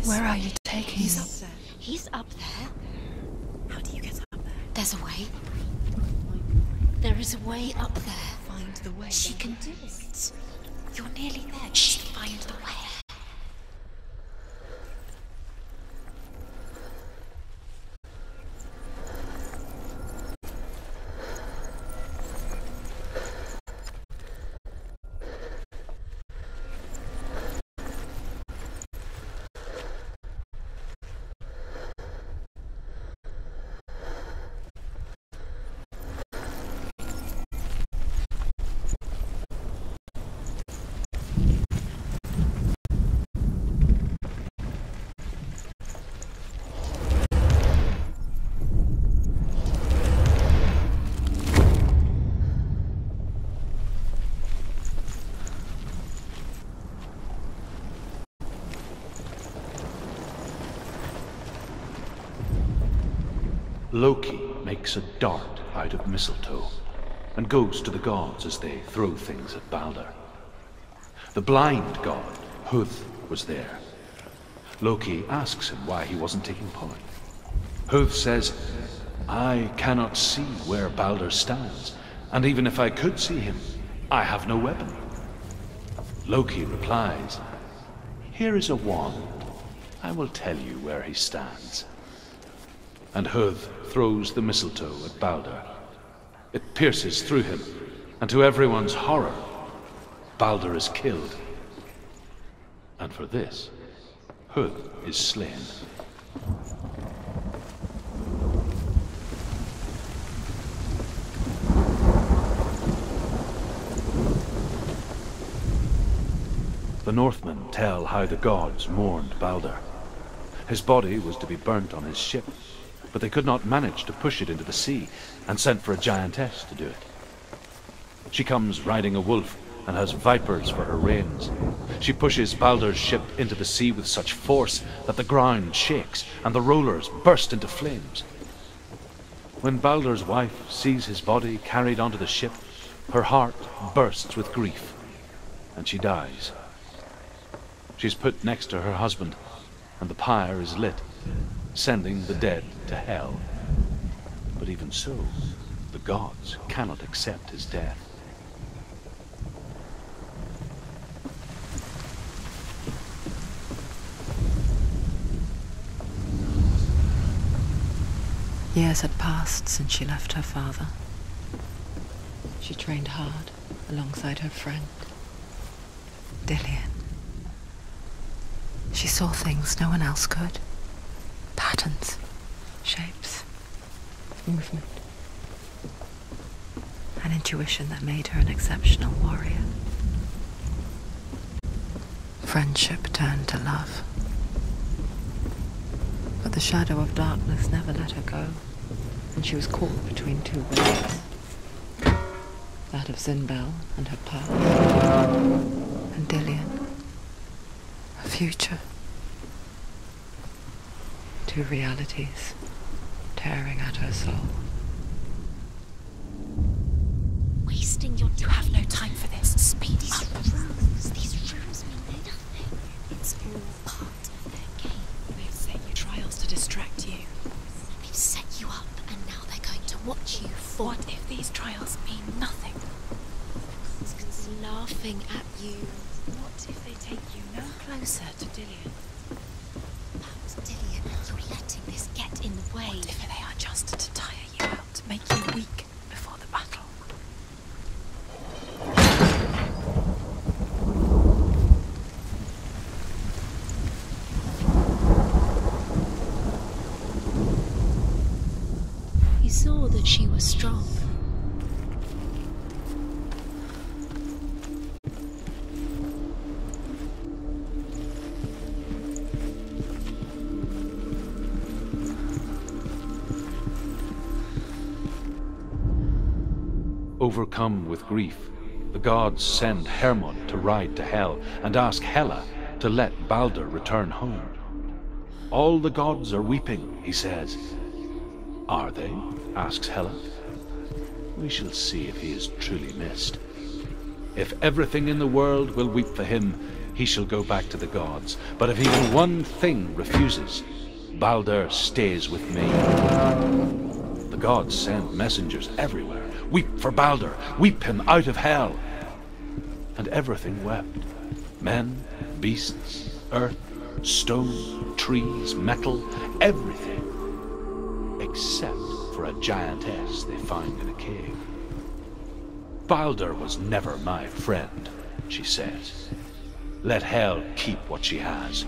Where are you taking me? He's up there. He's up there. How do you get up there? There's a way. There is a way up there. Find the way. She can do it. You're nearly there. Just find the way. Loki makes a dart out of mistletoe and goes to the gods as they throw things at Balder. The blind god, Huth, was there. Loki asks him why he wasn't taking part. Huth says, "I cannot see where Balder stands, and even if I could see him, I have no weapon." Loki replies, "Here is a wand. I will tell you where he stands." And Huth throws the mistletoe at Balder. It pierces through him, and to everyone's horror, Balder is killed. And for this, Huth is slain. The Northmen tell how the gods mourned Balder. His body was to be burnt on his ship, but they could not manage to push it into the sea, and sent for a giantess to do it. She comes riding a wolf and has vipers for her reins. She pushes Balder's ship into the sea with such force that the ground shakes and the rollers burst into flames. When Balder's wife sees his body carried onto the ship, her heart bursts with grief, and she dies. She's put next to her husband, and the pyre is lit, sending the dead to hell. But even so, the gods cannot accept his death. Years had passed since she left her father. She trained hard alongside her friend, Dillion. She saw things no one else could. Patterns, shapes, movement. An intuition that made her an exceptional warrior. Friendship turned to love. But the shadow of darkness never let her go, and she was caught between two waves. That of Zynbel and her path, and Dillion, her future. Two realities tearing at her soul. Wasting your time. You have no time for this. Speed up. These runes mean nothing. It's all part of their game. They've set you trials to distract you. They've set you up, and now they're going to watch you fall. What if these trials mean nothing? It's laughing at you. What if they take you no closer to Dillion? Dillion, you're letting this get in the way. What if they are just to tire you out, make you weak before the battle? You saw that she was strong. Overcome with grief, the gods send Hermod to ride to Hel and ask Hela to let Balder return home. All the gods are weeping, he says. Are they? Asks Hela. We shall see if he is truly missed. If everything in the world will weep for him, he shall go back to the gods. But if even one thing refuses, Baldur stays with me. The gods send messengers everywhere. Weep for Baldur, weep him out of hell. And everything wept. Men, beasts, earth, stone, trees, metal, everything. Except for a giantess they found in a cave. Baldur was never my friend, she says. Let hell keep what she has.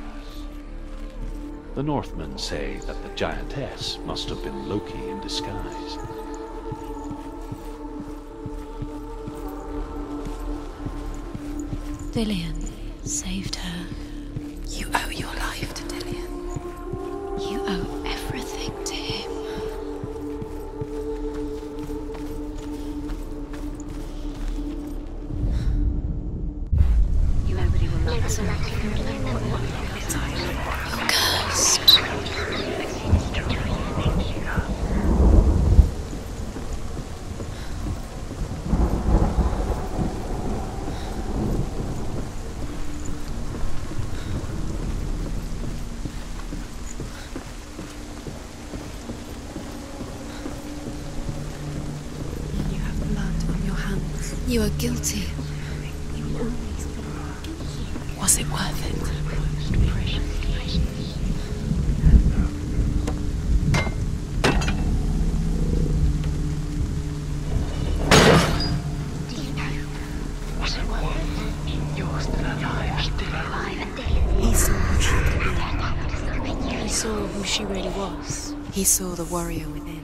The Northmen say that the giantess must have been Loki in disguise. Dillion saved her. You owe your life to Dillion. You owe everything to him. Nobody will love us. You're cursed. You have blood on your hands. You are guilty. Was it worth it? He saw who she could be. He saw who she really was. He saw the warrior within.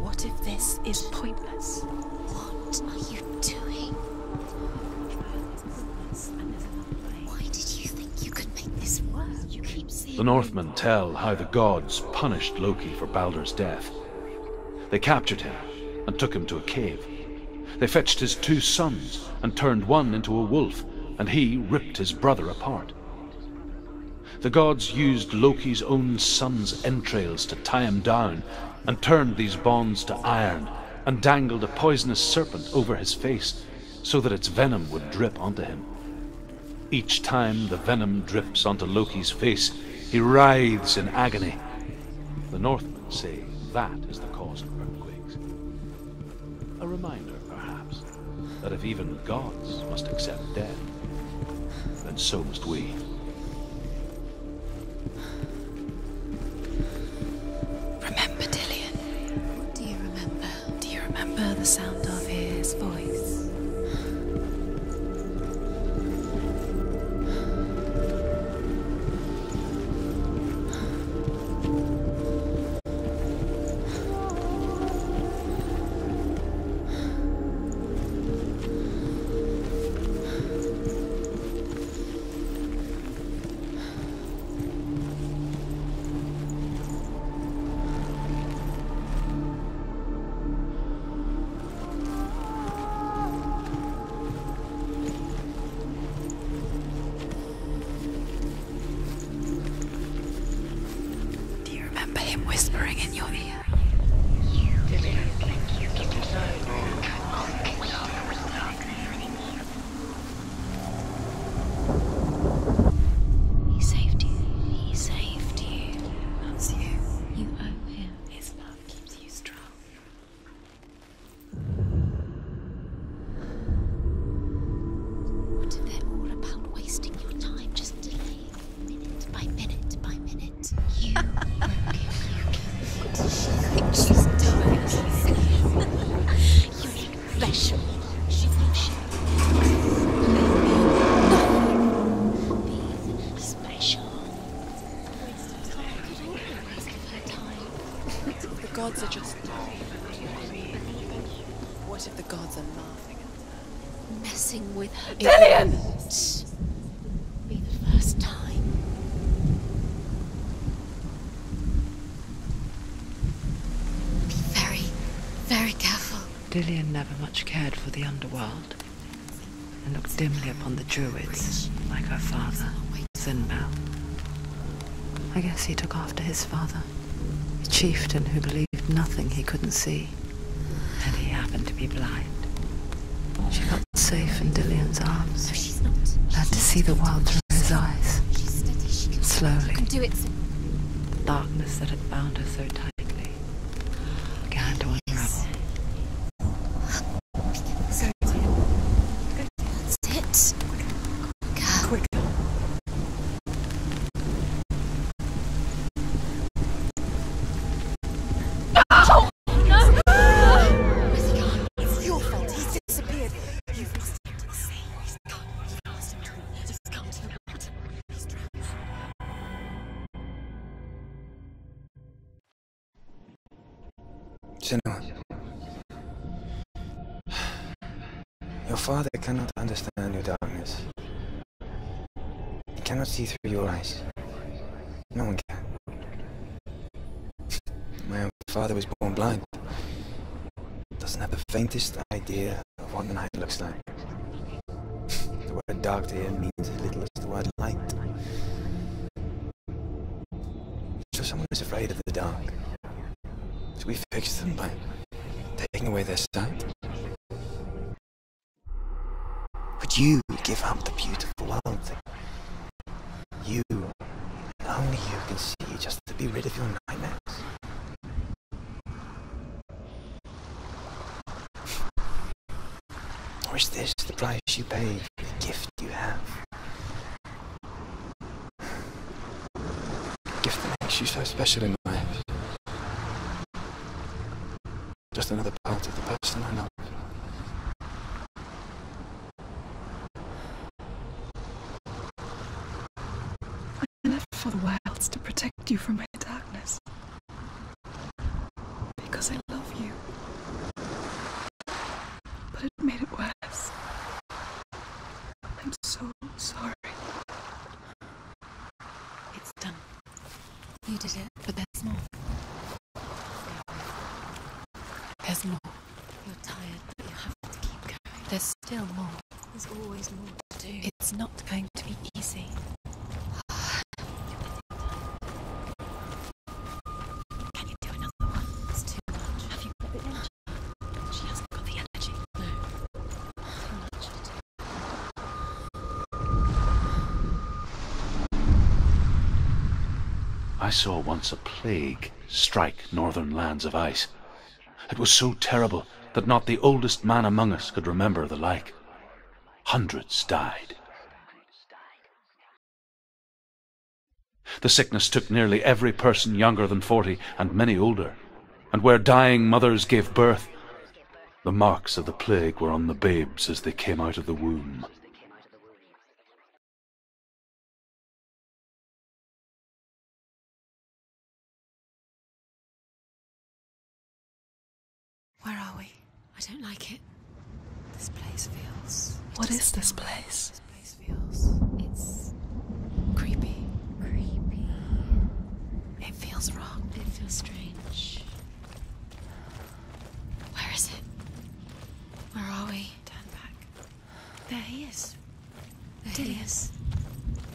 What if this is pointless? What are you doing? Why did you think you could make this work? You keep saying The Northmen tell how the gods punished Loki for Baldur's death. They captured him and took him to a cave. They fetched his 2 sons and turned one into a wolf, and he ripped his brother apart. The gods used Loki's own son's entrails to tie him down, and turned these bonds to iron, and dangled a poisonous serpent over his face, so that its venom would drip onto him. Each time the venom drips onto Loki's face, he writhes in agony. The Northmen say that is the cause of earthquakes. A reminder, perhaps, that if even gods must accept death, then so must we. Remember Dillion. What do you remember? Do you remember the sound of his voice? Whispering in your ear. He saved you. He saved you. That's you. You owe him. His love keeps you strong. What if they're all about wasting your time, just delaying minute by minute by minute? You broke him. She's dying. Unique flesh. She thinks she being special. Could all be a waste of her time. The gods are just... What if the gods are laughing at Messing with her. Dillion! Be the first time. Be very, very careful. Dillion never much cared for the underworld, and looked dimly upon the druids, like her father, Sinbel. I guess he took after his father, a chieftain who believed nothing he couldn't see. And he happened to be blind. She felt safe in Dillian's arms. No, she's not. Learned to see the world through his eyes. She's steady. She can Slowly, do it. the darkness that had bound her so tightly began to unravel. So that's it. Quick. Where's he gone? It's your fault. He's disappeared. You've lost him to the sea. He's gone. You've lost him to the... Just come to me. He's drowned. Senua, your father cannot understand your darkness. He cannot see through your eyes. No one can. My own father was born blind. Doesn't have the faintest idea of what the night looks like. The word dark to him means as little as the word light. So someone is afraid of the dark. So we fix them by taking away their sight. Would you give up the beautiful world that you, and only you can see, just to be rid of your nightmares? Or is this the price you pay for the gift you have? The gift that makes you so special in my eyes. Just another part of the person I love. I live for the wilds to protect you from my darkness. Because I love you. But it made it worse. I'm so sorry. It's done. You did it, but there's more. There's more. You're tired, but you have to keep going. There's still more. There's always more to do. It's not going to be easy. Can you do another one? It's too much. Have you got the energy? She hasn't got the energy. No. Too much to do. I saw once a plague strike northern lands of ice. It was so terrible that not the oldest man among us could remember the like. Hundreds died. The sickness took nearly every person younger than 40 and many older, and where dying mothers gave birth, the marks of the plague were on the babes as they came out of the womb. Where are we? I don't like it. This place feels... What is this place? This place feels... It's... creepy. Creepy. It feels wrong. It feels strange. Where is it? Where are we? Turn back. There he is. There he is.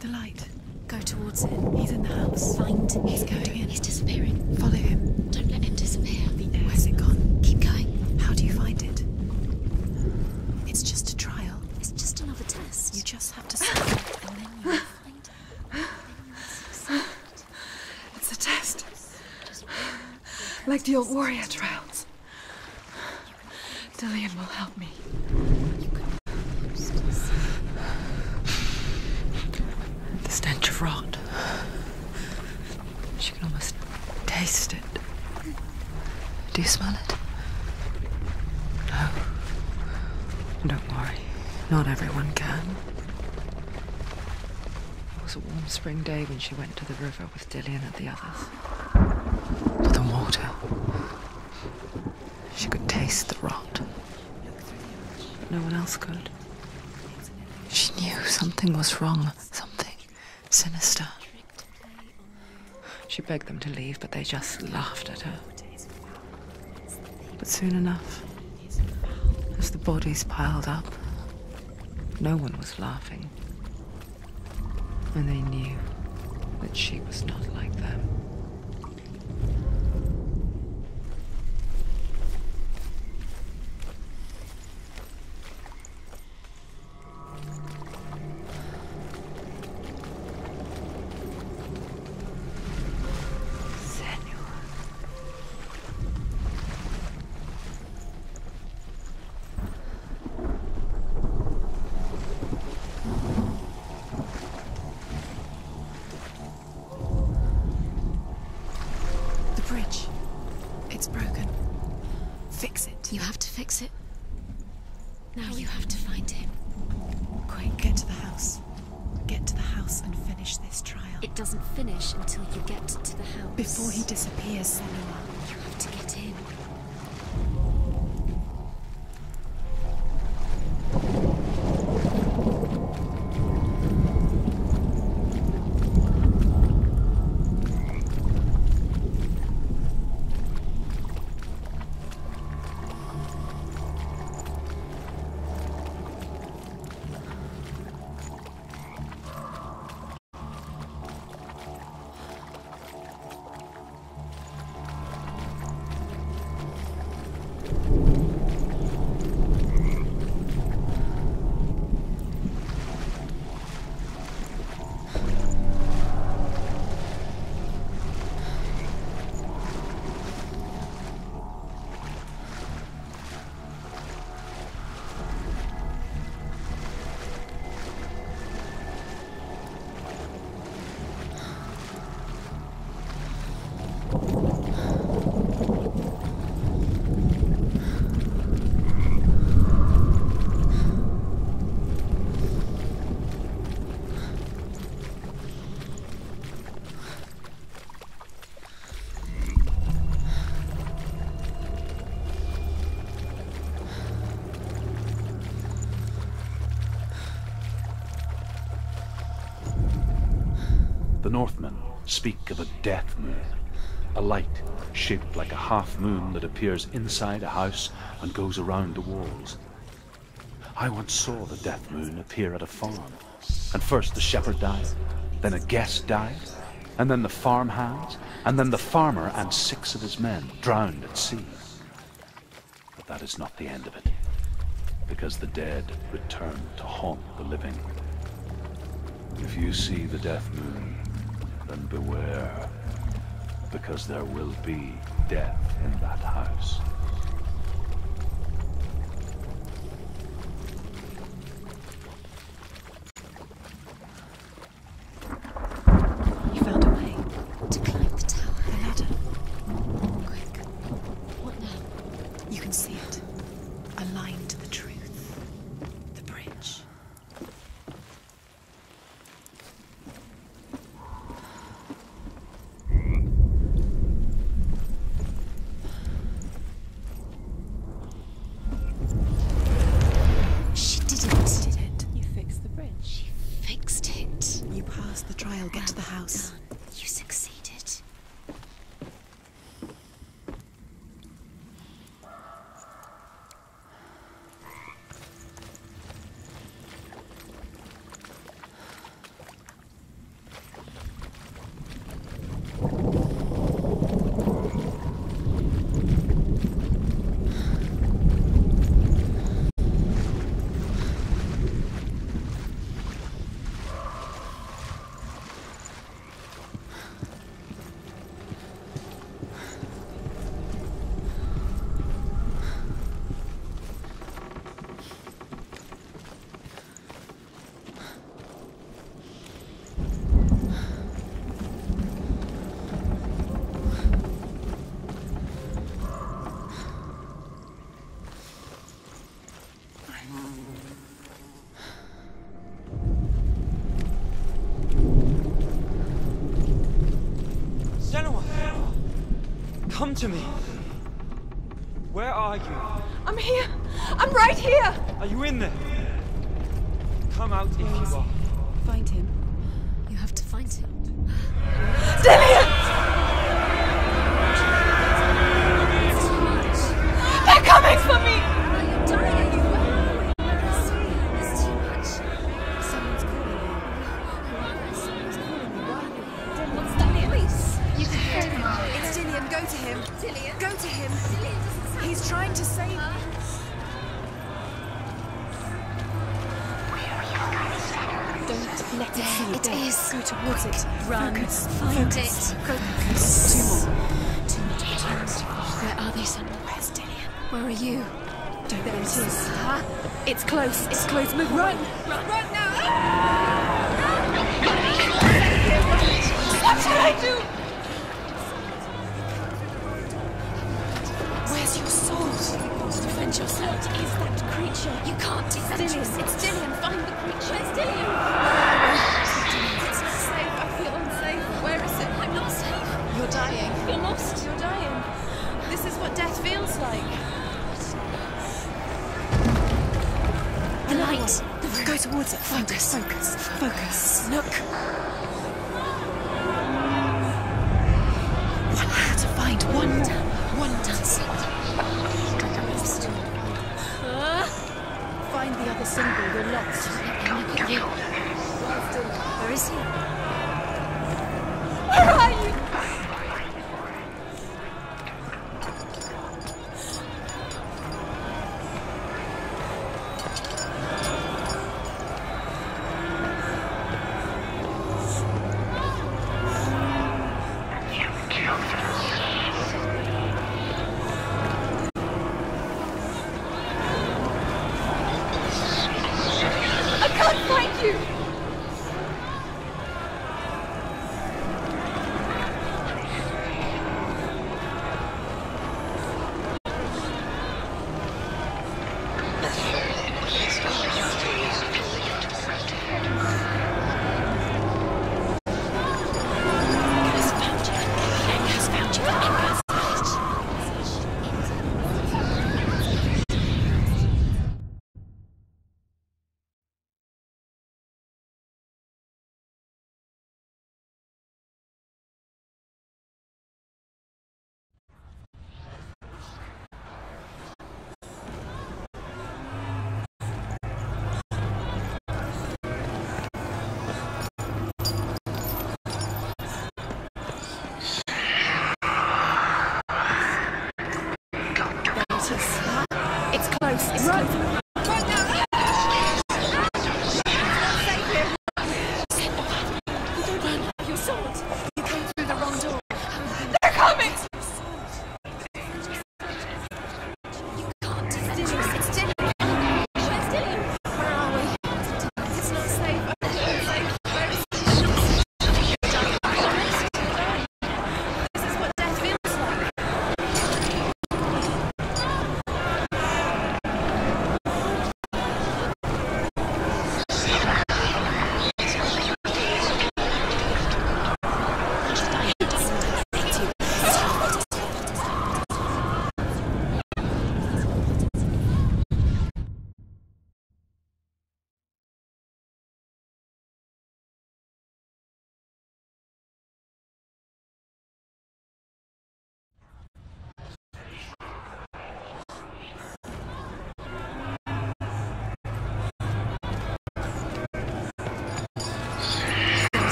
The light. Go towards it. He's in the house. Find him. He's going in. He's disappearing. Follow him. Don't let him disappear. Where's it gone? Keep going. How do you find it? It's just a trial. It's just another test. You just have to see. And then you find it. It's a test. Like the old warrior trials. Dillian will help me. The stench of rot. She can almost taste it. Do you smell it? No. Don't worry. Not everyone can. It was a warm spring day when she went to the river with Dillian and the others. To the water. She could taste the rot. But no one else could. She knew something was wrong. Something sinister. She begged them to leave, but they just laughed at her. But soon enough, as the bodies piled up, no one was laughing. And they knew that she was not like them. fix it. You have to fix it. Now you have to find him. Quick, get to the house. Get to the house and finish this trial. It doesn't finish until you get to the house. Before he disappears, Senua. You have to get in. The Northmen speak of a death moon, a light shaped like a half moon that appears inside a house and goes around the walls. I once saw the death moon appear at a farm, and first the shepherd died, then a guest died, and then the farmhands, and then the farmer and 6 of his men drowned at sea. But that is not the end of it, because the dead return to haunt the living. If you see the death moon, then beware, because there will be death in that house. You found a way To climb the tower. the ladder. Quick. What now? You can see it. A line to the truth. The bridge. She did it. Did it? You fixed the bridge. She fixed it. You passed the trial. Get to the Well house. done. You succeeded. Senua! Come to me! Where are you? I'm here! I'm right here! Are you in there? Come out if you are. Find him. You have to find him. Dillian! They're coming for me! You're dying. There's too much. Someone's calling you. Someone's calling you. What's that voice? You can hear him. It's Dillian. Go to him. Dillian? Go to him. Dillian doesn't sound He's trying to save you. Don't let it see you. It Don't. is. Go towards it. Run. Focus. Find Focus. it. Focus. 2 more. Too much potential. Where are they, Senua? Where's Dillian? Where are you? Don't there it is. It's close. It's close. Move. Run. Run now! What should I do? Where's your sword? it. Focus. Look. I have to find one dancing. Find the other symbol. You're lost. Look at you. Where is he? Where are you? It's close. It's close. Run now! You don't run. Your sword. You came through the wrong door. They're coming! You can't do that. It's still. Where's Dillian? Where are we? It's not safe. Where is he? This is what death feels like.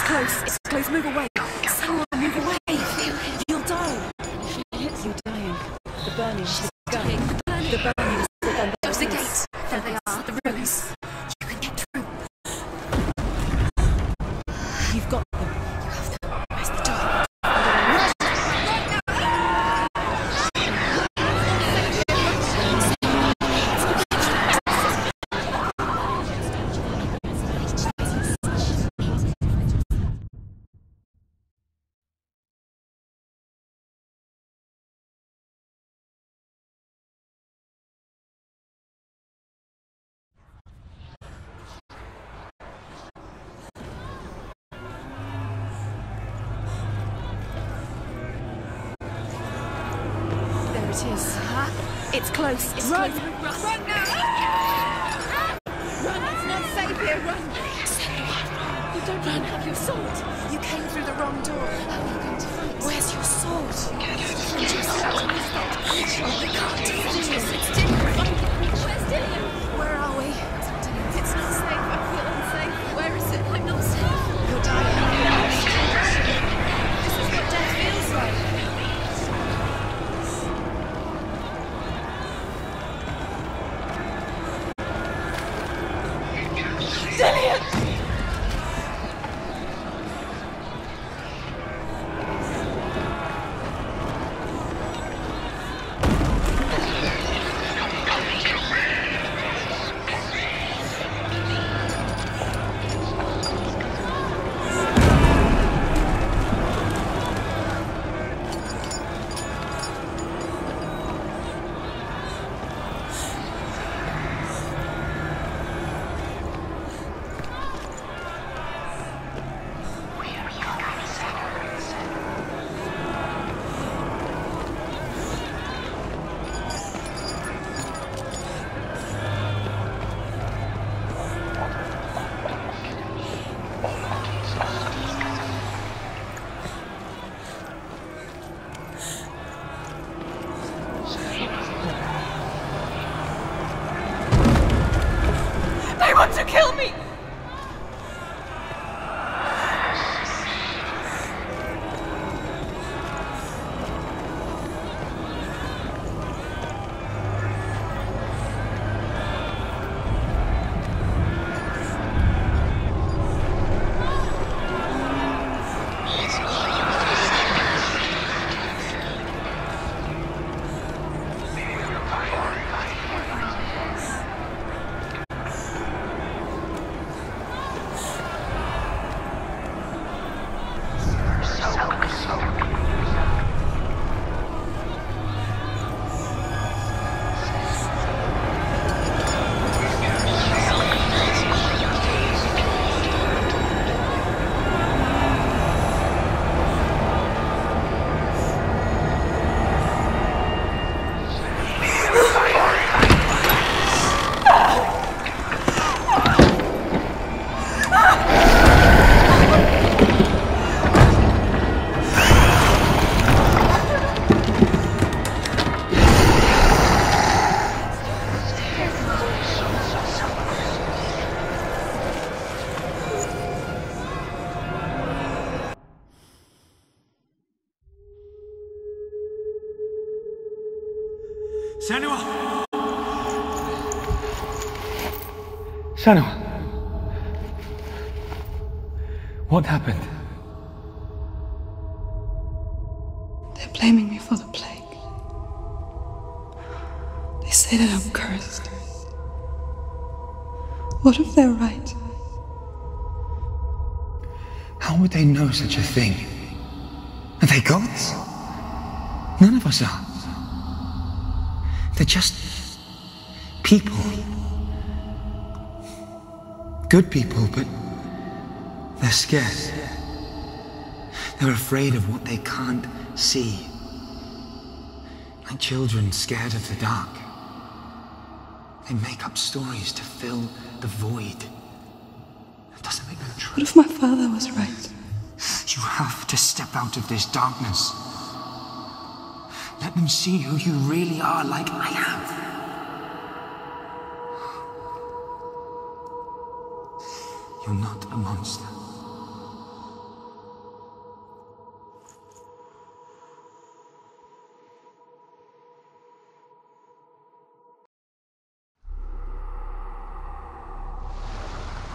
It's close, move away. Someone move away. You'll die. You're dying. The burning is dying. The burning is the Close the gates. There they are, the ruins. You can get through. You've got them. You have them. Where's the door? It is. It's close. It's Run! close. Run now! Run! It's not safe here. Run! You don't run. Have your sword. You came through the wrong door. How are you going to fight? Where's your sword? Find your sword. We can't do this. It's different. Where's Dillian? Where are we? It's not safe. I feel unsafe. Where is it? I'm not safe. You're dying. This is what death feels like. Dillian! Senua! Senua! What happened? They're blaming me for the plague. They say that I'm cursed. What if they're right? How would they know such a thing? Are they gods? None of us are. They're just people. Good people, but they're scared. They're afraid of what they can't see. Like children scared of the dark. They make up stories to fill the void. That doesn't make them true. What if my father was right? You have to step out of this darkness. Let them see who you really are, like I have. You're not a monster.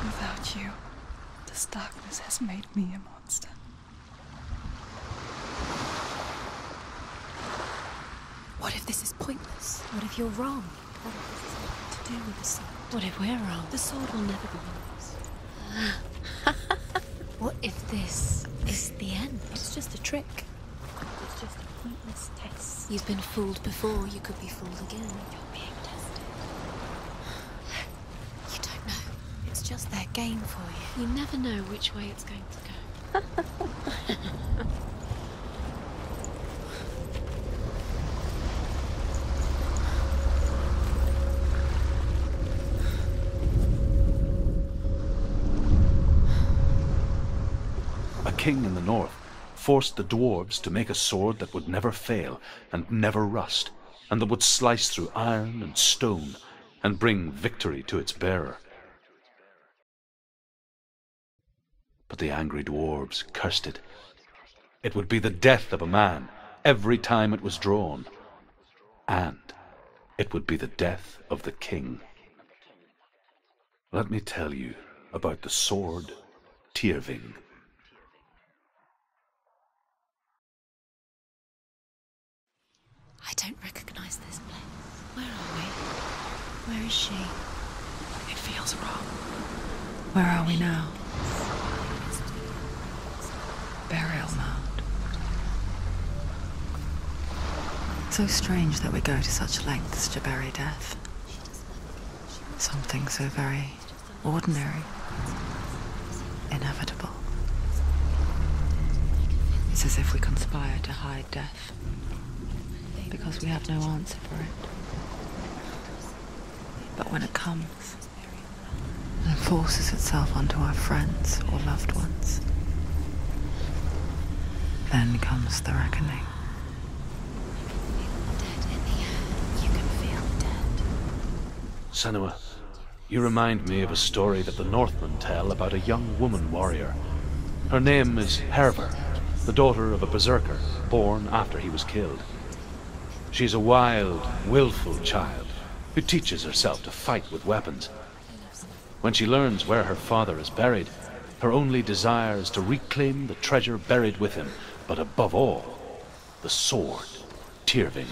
Without you, this darkness has made me a monster. What if this is pointless? What if you're wrong? What if this is nothing to do with the sword? What if we're wrong? The sword will never be yours. What if this is the end? It's just a trick. It's just a pointless test. You've been fooled before, you could be fooled again. You're being tested. You don't know. It's just their game for you. You never know which way it's going to go. A king in the north forced the dwarves to make a sword that would never fail and never rust, and that would slice through iron and stone and bring victory to its bearer. But the angry dwarves cursed it. It would be the death of a man every time it was drawn, and it would be the death of the king. Let me tell you about the sword Tyrving. I don't recognize this place. Where are we? Where is she? It feels wrong. Where are we now? Burial mound. So strange that we go to such lengths to bury death. Something so very ordinary, inevitable. It's as if we conspire to hide death, because we have no answer for it. But when it comes and forces itself onto our friends or loved ones, then comes the reckoning. Dead in the air. You can feel dead. Senua, you remind me of a story that the Northmen tell about a young woman warrior. Her name is Hervor, the daughter of a berserker born after he was killed. She's a wild, willful child who teaches herself to fight with weapons. When she learns where her father is buried, her only desire is to reclaim the treasure buried with him, but above all, the sword, Tyrving.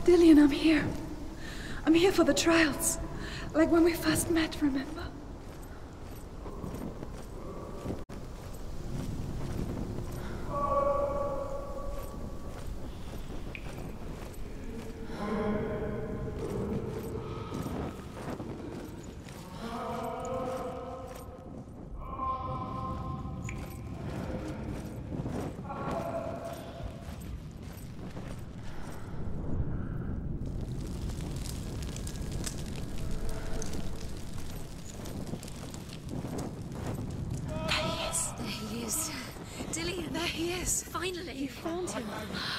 Dillian, I'm here. I'm here for the trials. Like when we first met, remember? Finally, you found him.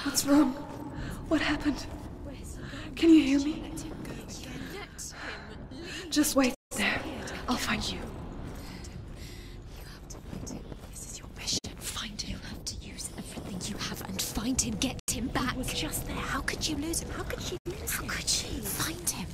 What's wrong? What happened? Can you hear me? Just wait there. I'll find you. You have to find him. This is your mission. Find him. You have to use everything you have and find him. Get him back. He was just there. How could you lose him? How could she lose him? How could she? Find him.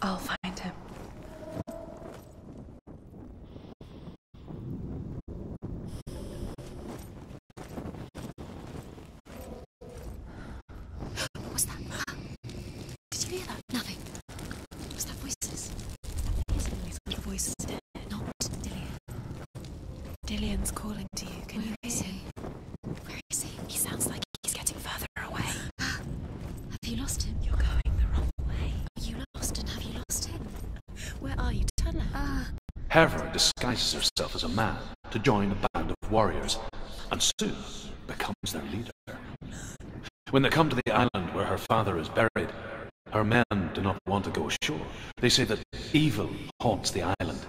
I'll find him. What was that? Did you hear that? Nothing. Was that voices? Yes, what voices? Not Dillian. Dillian's calling to you. Can you hear him? Where is he? He sounds like he's getting further away. Have you lost him? You're going the wrong way. Are you lost, and have you lost him? Where are you? Turn left. Hervor disguises herself as a man to join a band of warriors, and soon becomes their leader. When they come to the island where her father is buried, her men do not want to go ashore. They say that evil haunts the island,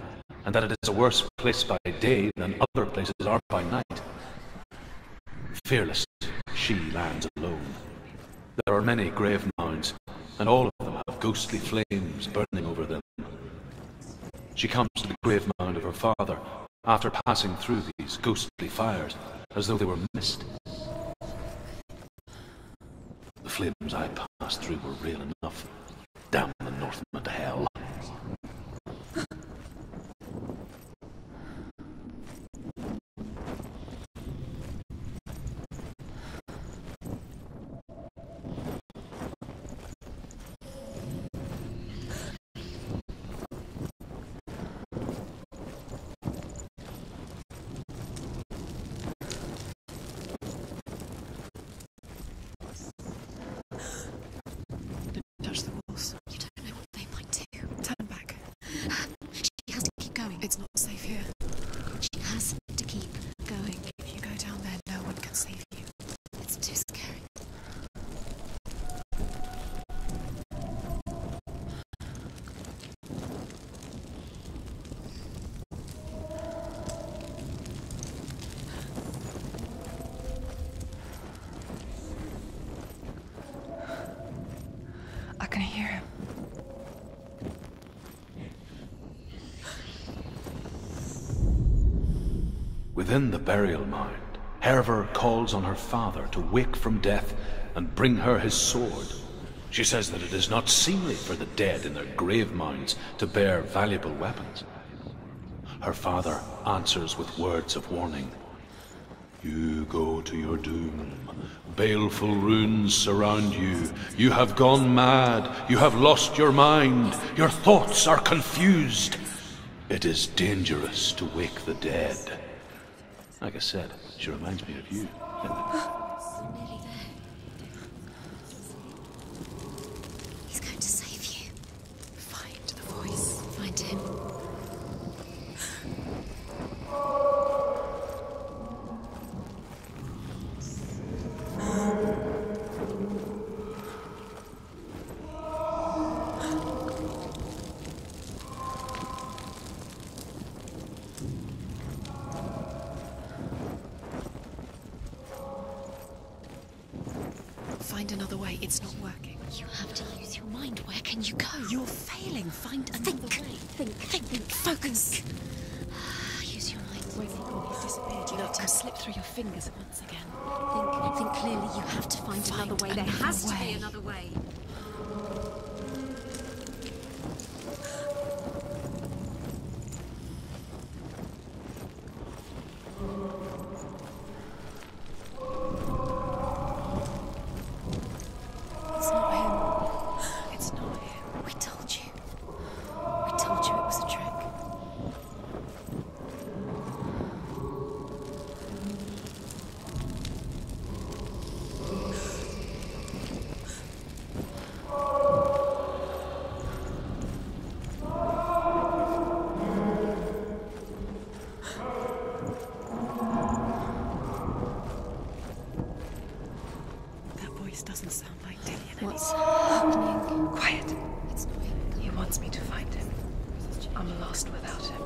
and that it is a worse place by day than other places are by night. Fearless, she lands alone. There are many grave mounds, and all of them have ghostly flames burning over them. She comes to the grave mound of her father after passing through these ghostly fires, as though they were mist. The flames I passed through were real enough. Damn the Northmen to hell. Touch the walls. You don't know what they might do. Turn back. She has to keep going. It's not safe here. She has to keep going. If you go down there, no one can save you. It's too scary. I can hear him. Within the burial mound, Hervor calls on her father to wake from death and bring her his sword. She says that it is not seemly for the dead in their grave mounds to bear valuable weapons. Her father answers with words of warning. You go to your doom. Baleful runes surround you. You have gone mad. You have lost your mind. Your thoughts are confused. It is dangerous to wake the dead. Like I said, she reminds me of you. Nearly there. He's going to save you. Find the voice. Find him. Find another way. It's not working. You have to use your mind. Where can you go? You're failing. Find another way. Think. Focus. Use your mind. Wait, he's disappeared. You let him slip through your fingers once again. Think clearly. You have to find another way. There has to be another way. It's not him. It's not him. We told you. We told you it was a trick. That voice doesn't sound like Dillian. What's happening? Quiet. It's not him. He wants me to find him. I'm lost without him.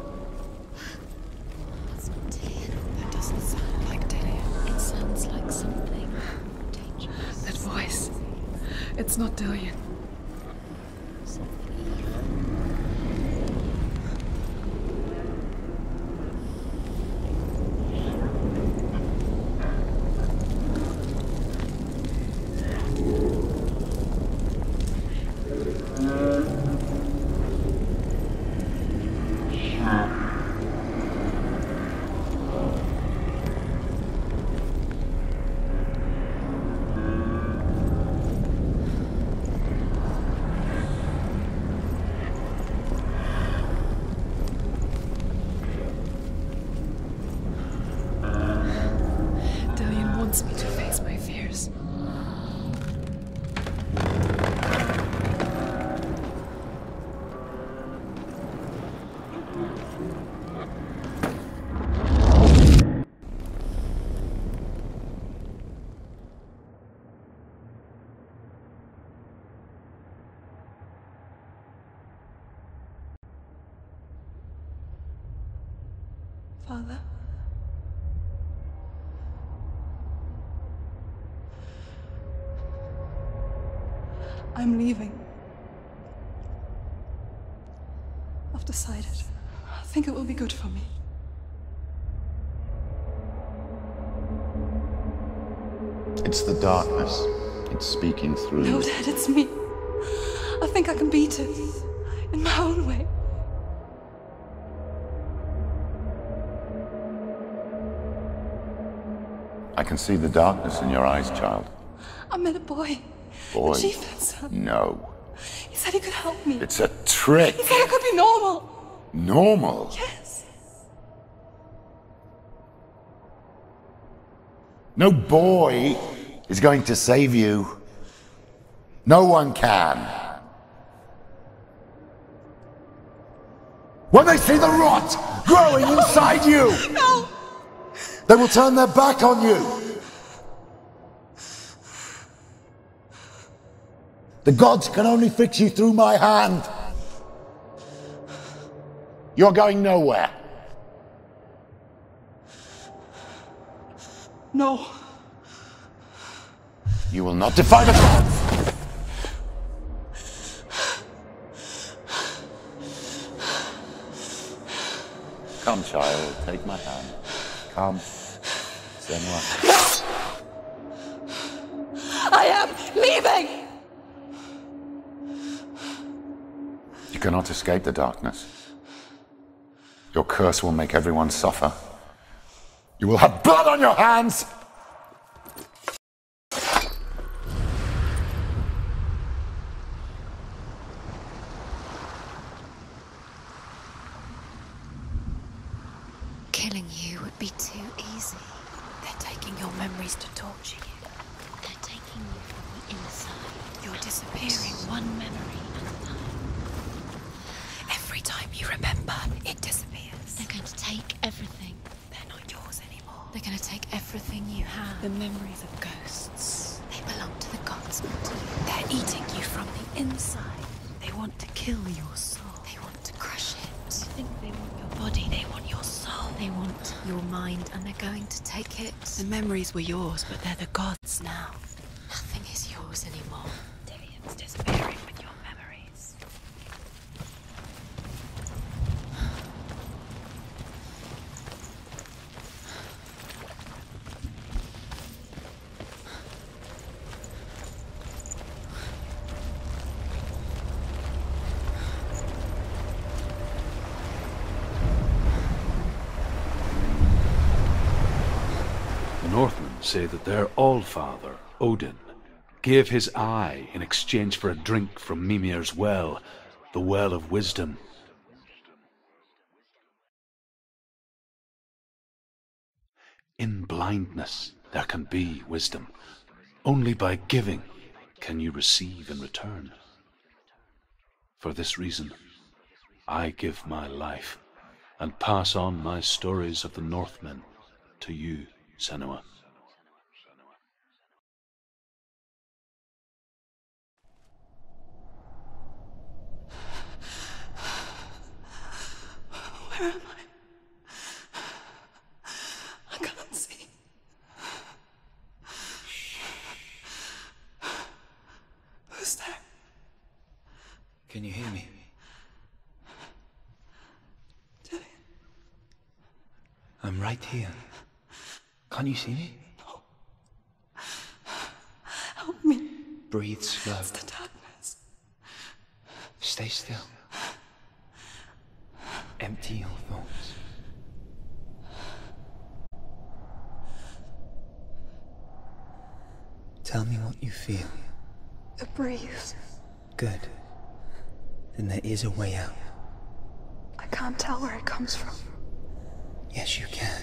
That's not Dillian. That doesn't sound like Dillian. It sounds like something dangerous. That voice. It's not Dillian. Something evil. Dillian wants me to face my fears. Father? I'm leaving. I've decided. I think it will be good for me. It's the darkness. It's speaking through No, you. Dad, it's me. I think I can beat it. In my own way. I can see the darkness in your eyes, child. I met a boy. Boy. The chieftain's son. No. He said he could help me. It's a trick. He said I could be normal. Normal. Yes. No boy is going to save you. No one can. When they see the rot growing inside you, No! they will turn their back on you. The gods can only fix you through my hand. You're going nowhere. No. You will not defy the gods. Come, child, take my hand. Come. Senua. I am leaving! You cannot escape the darkness. Your curse will make everyone suffer. You will have blood on your hands! Killing you would be too easy. They're taking your memories to torture you. They're taking you from the inside. You're disappearing one memory at a time. Every time you remember, it disappears. They're going to take everything. They're not yours anymore. They're going to take everything you have. The memories of ghosts. They belong to the gods, not to you. They're eating you from the inside. They want to kill your soul. They want to crush it. They think they want your body, they want your soul. They want your mind, and they're going to take it. The memories were yours, but they're the gods now. Nothing is yours anymore. Dillian's disappearing with your memories. say that their Allfather, Odin, gave his eye in exchange for a drink from Mimir's well, the Well of Wisdom. In blindness there can be wisdom. Only by giving can you receive in return. For this reason, I give my life and pass on my stories of the Northmen to you, Senua. Where am I? I can't see. Who's there? Can you hear me? Dillian. I'm right here. Can't you see me? No. Help me. Breathe slow. It's the darkness. Stay still. Empty your thoughts. Tell me what you feel. The breeze. Good. Then there is a way out. I can't tell where it comes from. Yes, you can.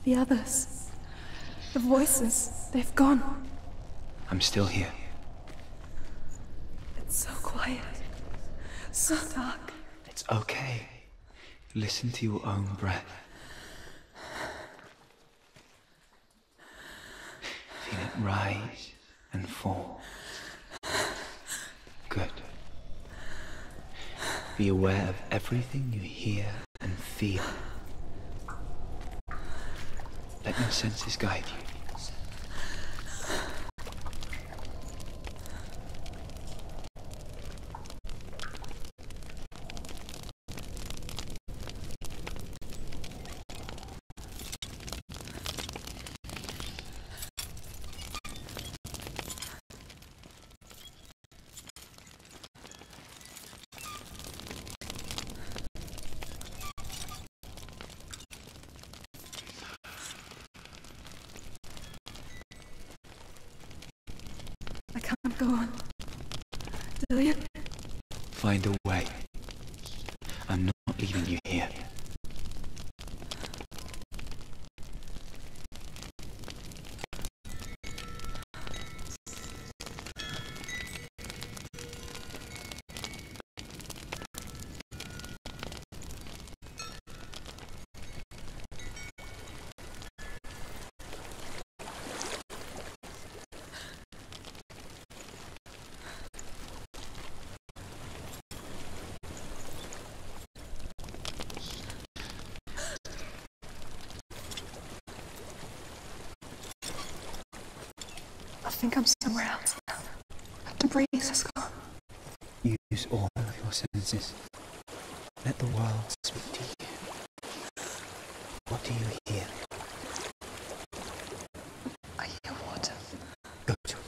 The others. The voices. They've gone. I'm still here. It's so quiet. So dark. It's okay. Listen to your own breath. Feel it rise and fall. Good. Be aware of everything you hear and feel. Let your senses guide you. I can't go on. Dillian? Find a way. I'm not leaving you here. I think I'm somewhere else now. The breeze is gone. Use all of your senses. Let the world speak to you. What do you hear? I hear water. Go to it.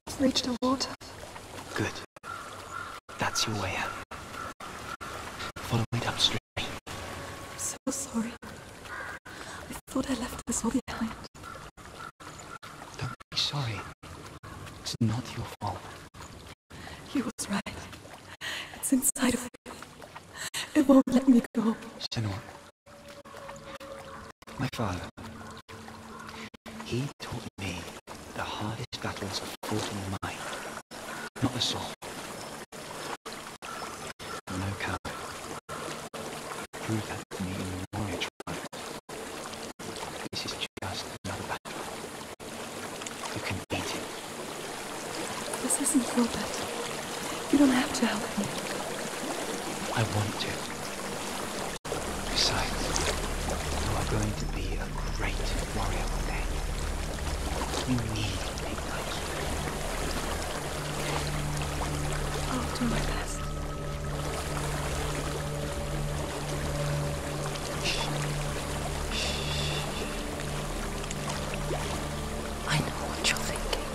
I've reached the water. Good. That's your way out. Follow it upstream. I'm so sorry. I thought I left this all behind. Don't be sorry. It's not your fault. He was right. It's inside of me. It won't let me go. Senua. My father. He taught me the hardest battles are fought in the mind, not the soul. I'm no coward. Prove that to me in the warrior tribe. This is just another battle. You can beat it. This isn't your battle. You don't have to help me. I want to. Besides, you are going to be a great warrior one day. You need me like you. I'll do my best. I know what you're thinking.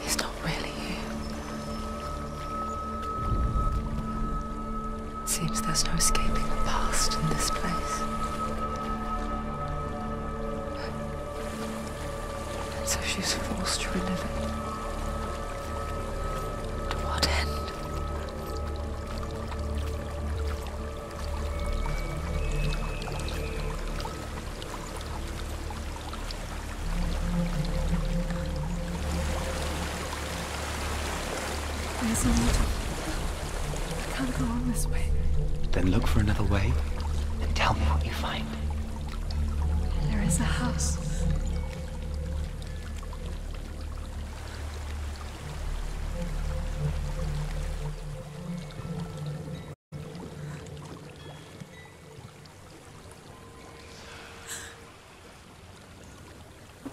He's not really here. It seems there's no escaping the past in this place. And so she's forced to relive it. To what end? There's no water. I can't go on this way. Then look for another way and tell me what you find. There is a house.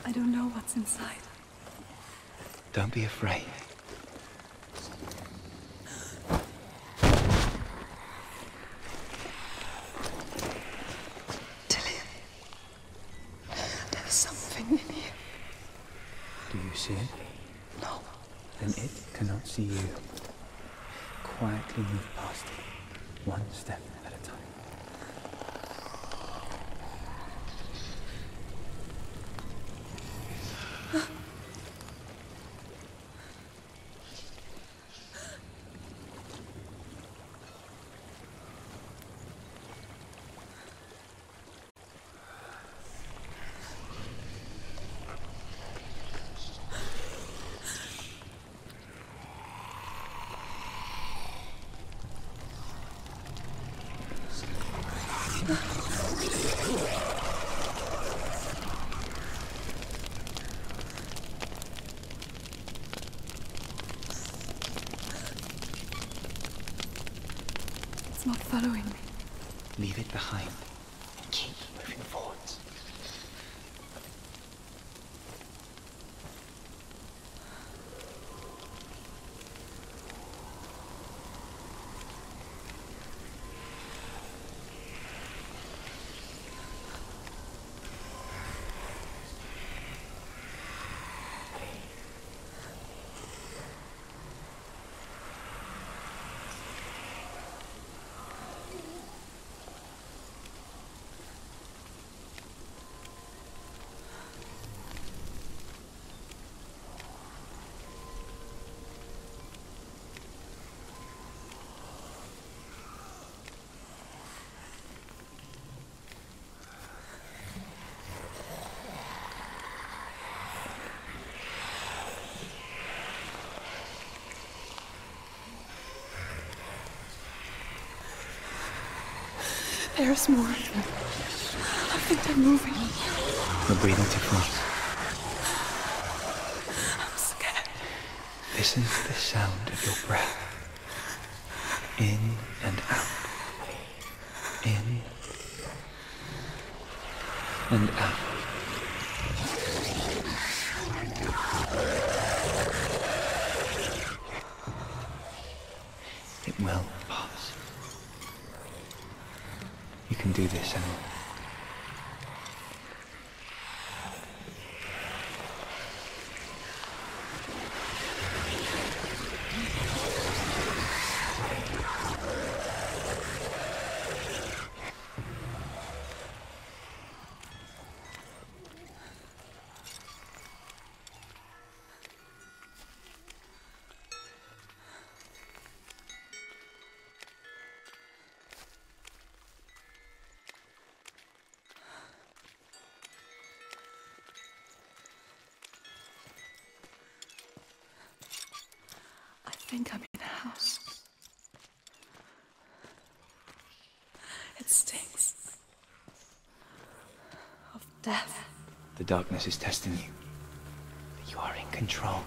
I don't know what's inside. Don't be afraid. There's something in here. Do you see it? No. Then it cannot see you. Quietly move past it, one step at a time. It's not following me. Leave it behind and keep moving forwards. There's more of them. I think they're moving. We're breathing too fast. I'm scared. Listen to the sound of your breath. In and out. In and out. It will pass. You can do this, Emma. I think I'm in a house. It stinks of death. The darkness is testing you. But you are in control.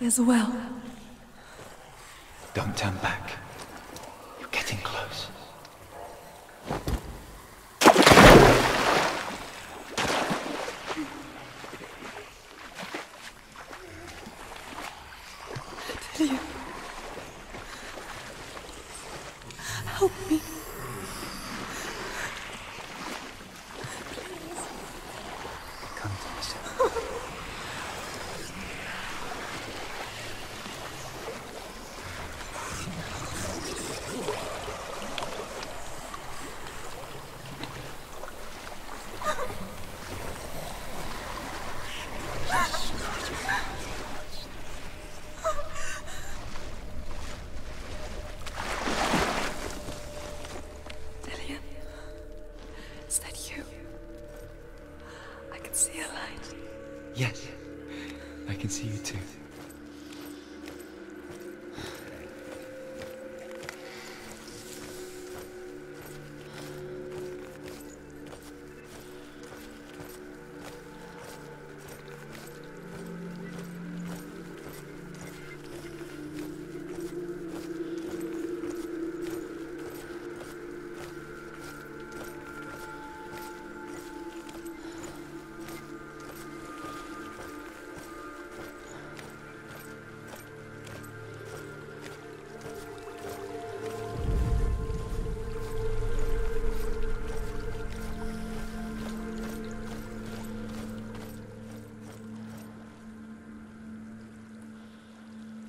There's a well. Don't turn back. You're getting close. Dillion. Help me. Come to me, son. Dillion. Is that you? I can see a light. Yes, I can see you too.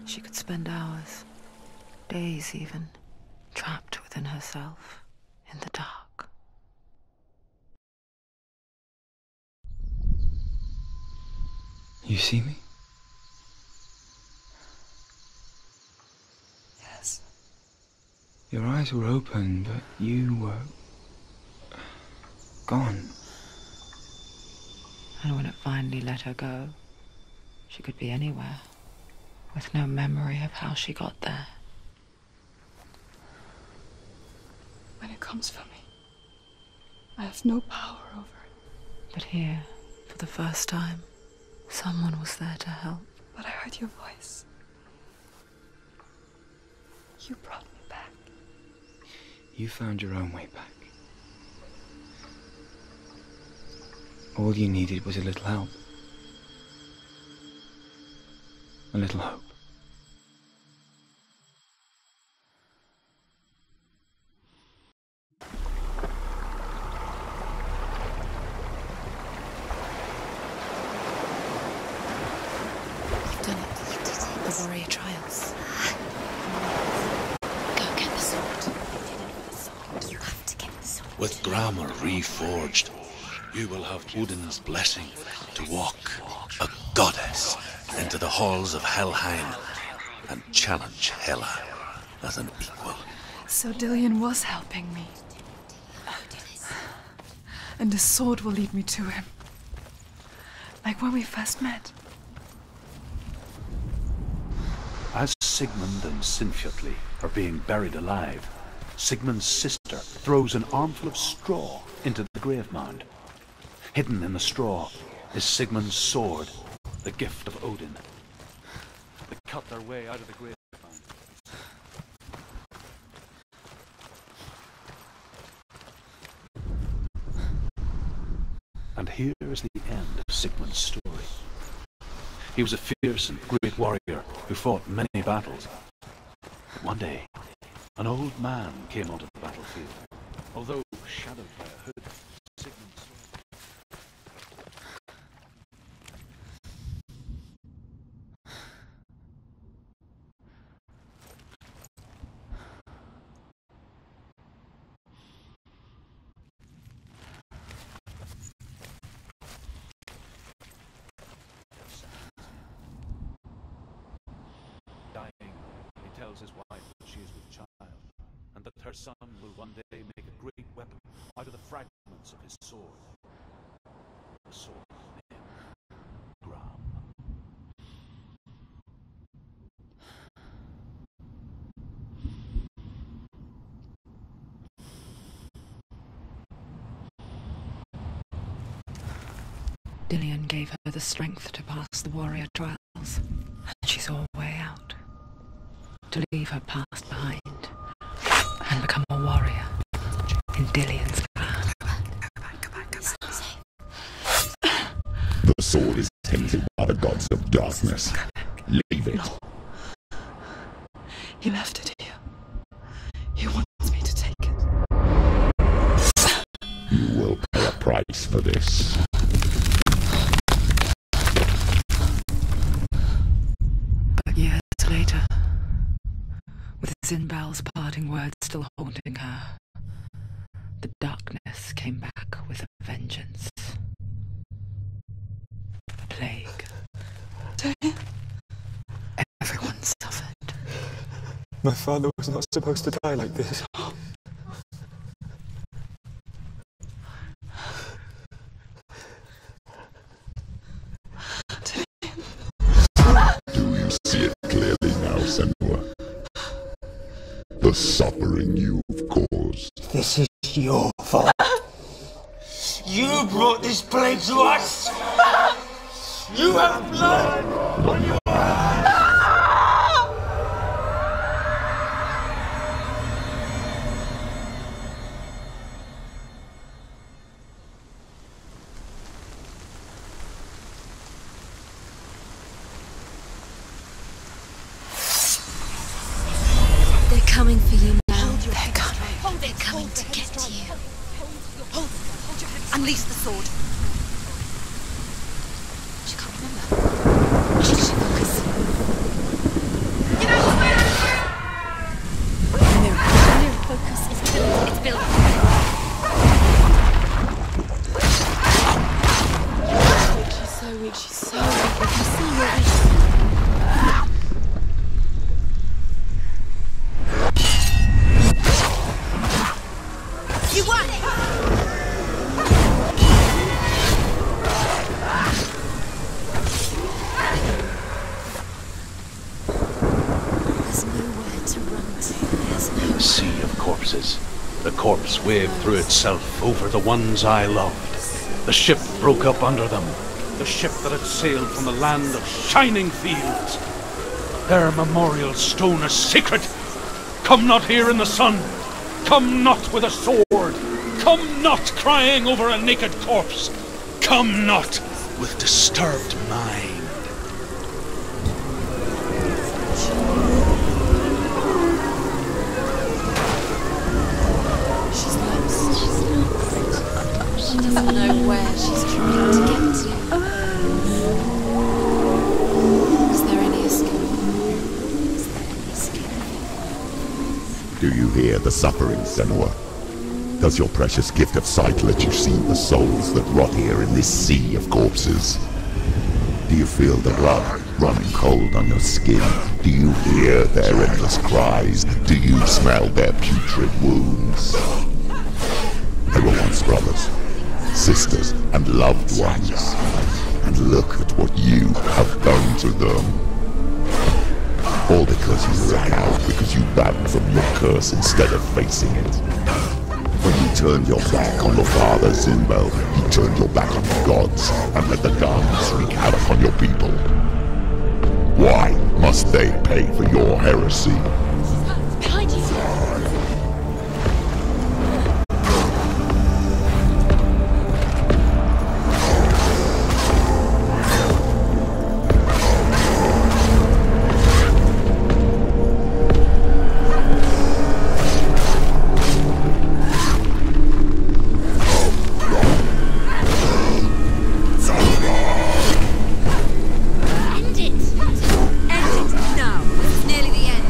She could spend hours, days even, trapped within herself, in the dark. You see me? Yes. Your eyes were open, but you were gone. And when it finally let her go, she could be anywhere, with no memory of how she got there. When it comes for me, I have no power over it. But here, for the first time, someone was there to help. But I heard your voice. You brought me back. You found your own way back. All you needed was a little help. A little hope. You've done it. You did it. The warrior trials. Go get the sword. You have to get the sword. With Grammar reforged, you will have Odin's blessing to walk, a goddess, into the halls of Helheim and challenge Hela as an equal. So Dillion was helping me. And the sword will lead me to him. Like when we first met. As Sigmund and Sinfjotli are being buried alive, Sigmund's sister throws an armful of straw into the grave mound. Hidden in the straw is Sigmund's sword, the gift of Odin. They cut their way out of the grave mound. And here is the end of Sigmund's story. He was a fierce and great warrior who fought many battles. But one day, an old man came onto the battlefield. Although shadowed by a hood, Sigmund's sword... Dying, he tells his wife that she is with child, and that her son will one day make a great weapon out of the fragments of his sword. The sword's name, Gram. Dillion gave her the strength to pass the warrior trials, And she saw a way out. To leave her past behind and become a warrior in Dillion's clan. The sword is tainted by the gods of darkness. Leave it. No. He left it here. He wants me to take it. You will pay a price for this. But years later, with Zynbel's parting words still haunting her, the darkness came back with a vengeance. A plague. Everyone suffered. My father was not supposed to die like this. Do you see it clearly now, Senua? The suffering you've caused. This is your fault. You brought this plague to us! You have blood on your hands! They're coming for you now. They're coming. They're coming to get you. Hold your head. Unleash the sword. She can't remember. She should focus. Mirror focus is building. It's building. She's so weak. She's so weak. If you see your weak. You won! There's nowhere to run to. There's no A sea of corpses. The corpse waved through itself over the ones I loved. The ship broke up under them. The ship that had sailed from the land of shining fields. Their memorial stone is sacred. Come not here in the sun. Come not with a sword. Come not crying over a naked corpse. Come not with disturbed mind. She's lost. She's lost. She doesn't know where she's trying to get to. Is there any escape? Is there any escape? Do you hear the suffering, Senua? Does your precious gift of sight let you see the souls that rot here in this sea of corpses? Do you feel the blood running cold on your skin? Do you hear their endless cries? Do you smell their putrid wounds? They were once brothers, sisters, and loved ones. And look at what you have done to them. All because you were a coward, because you backed from your curse instead of facing it. When you turned your back on your father, Zynbel, you turned your back on the gods and let the darkness wreak havoc on your people. Why must they pay for your heresy? Behind you! End it! End it now! It's nearly the end.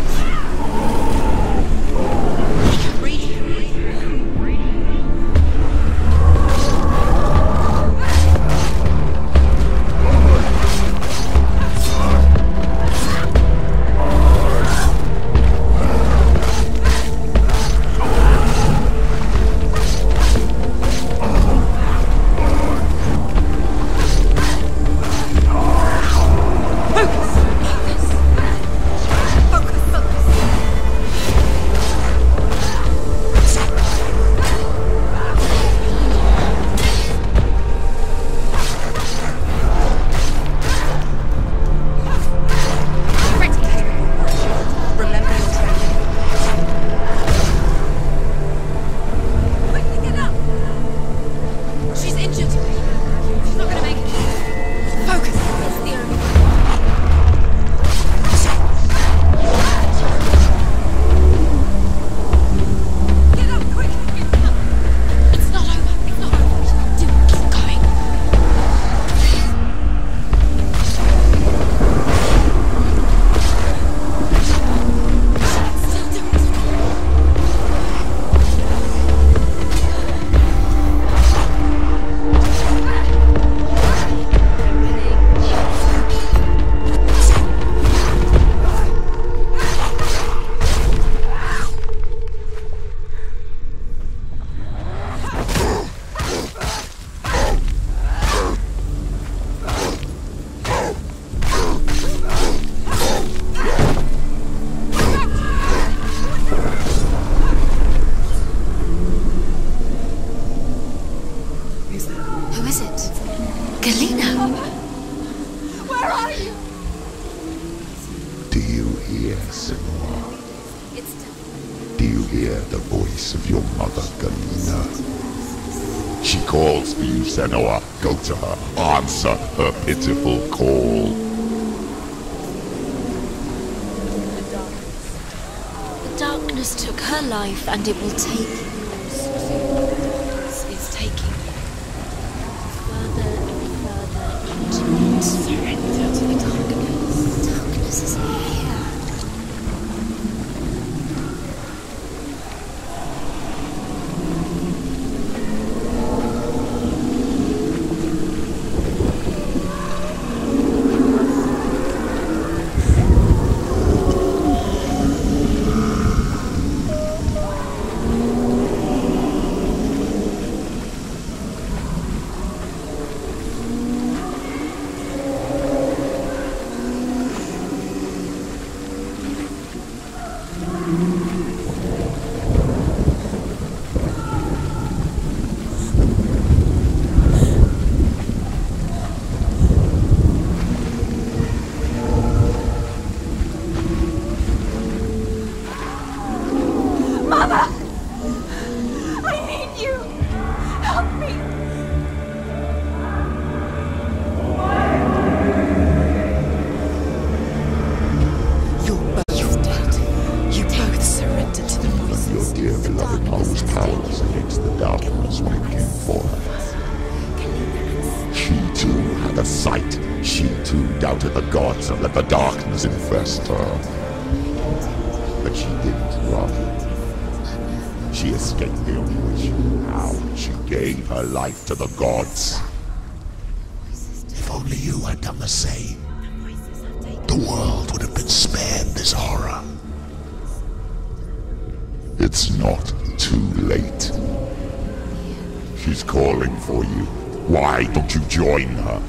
Do you hear the voice of your mother, Galena? She calls for you, Senua. Go to her. Answer her pitiful call. The darkness took her life, and it will take yours. It's taking you further and further into surrender to the darkness. The darkness is here. And let the darkness infest her. But she didn't run. She escaped the only way she knew how. She gave her life to the gods. If only you had done the same, the world would have been spared this horror. It's not too late. She's calling for you. Why don't you join her?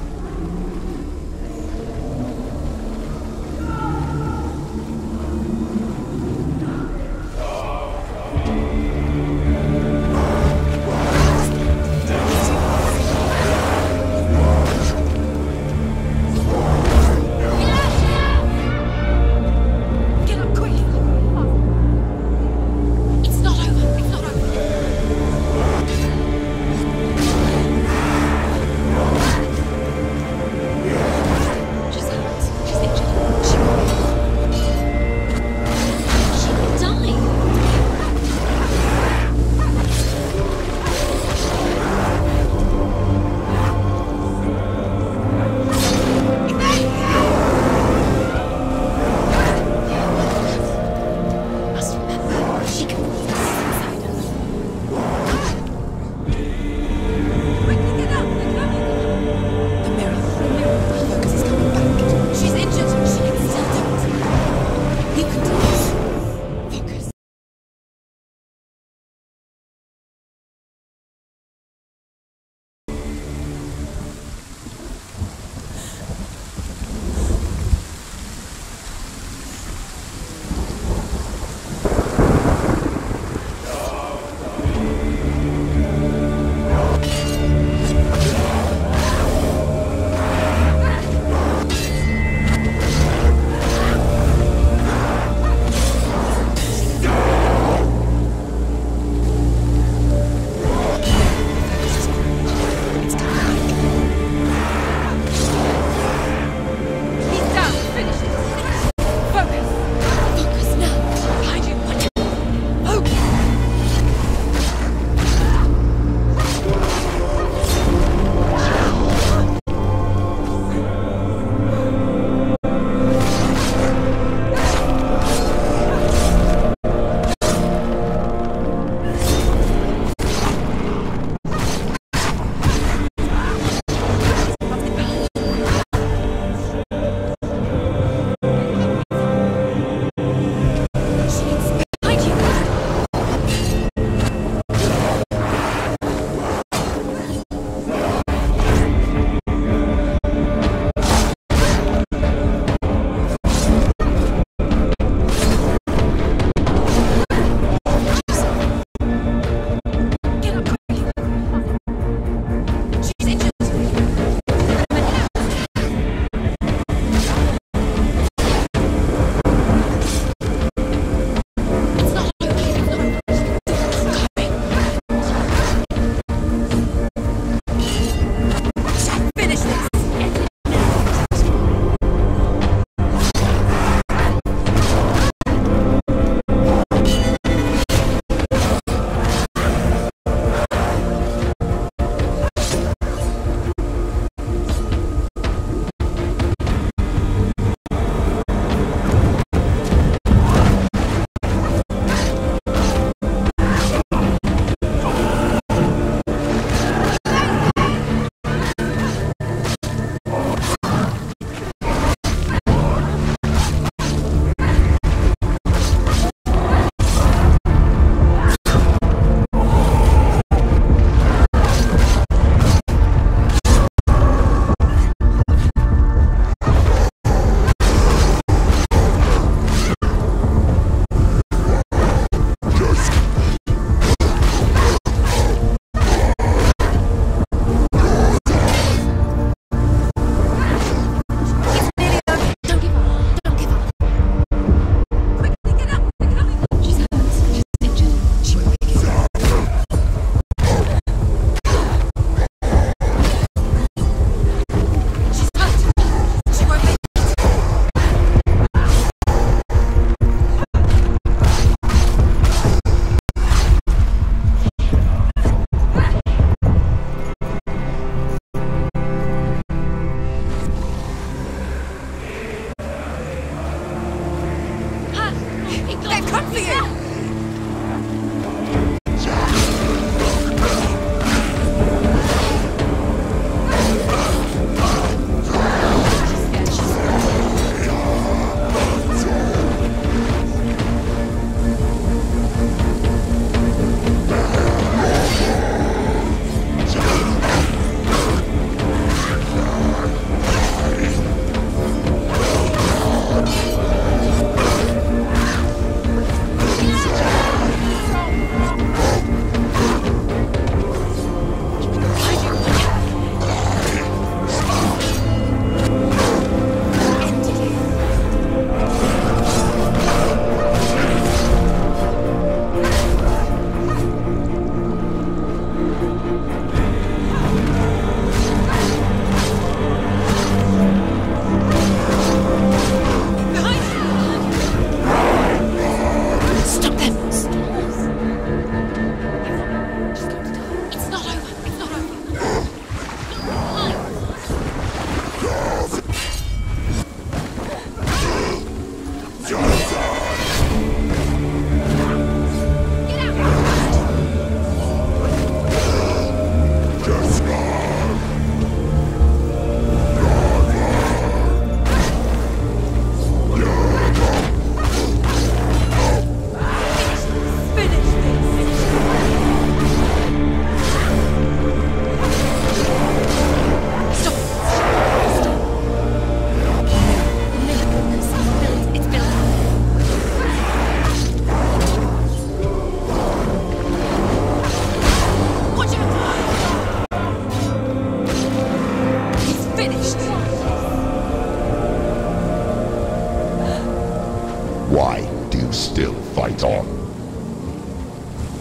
fight on.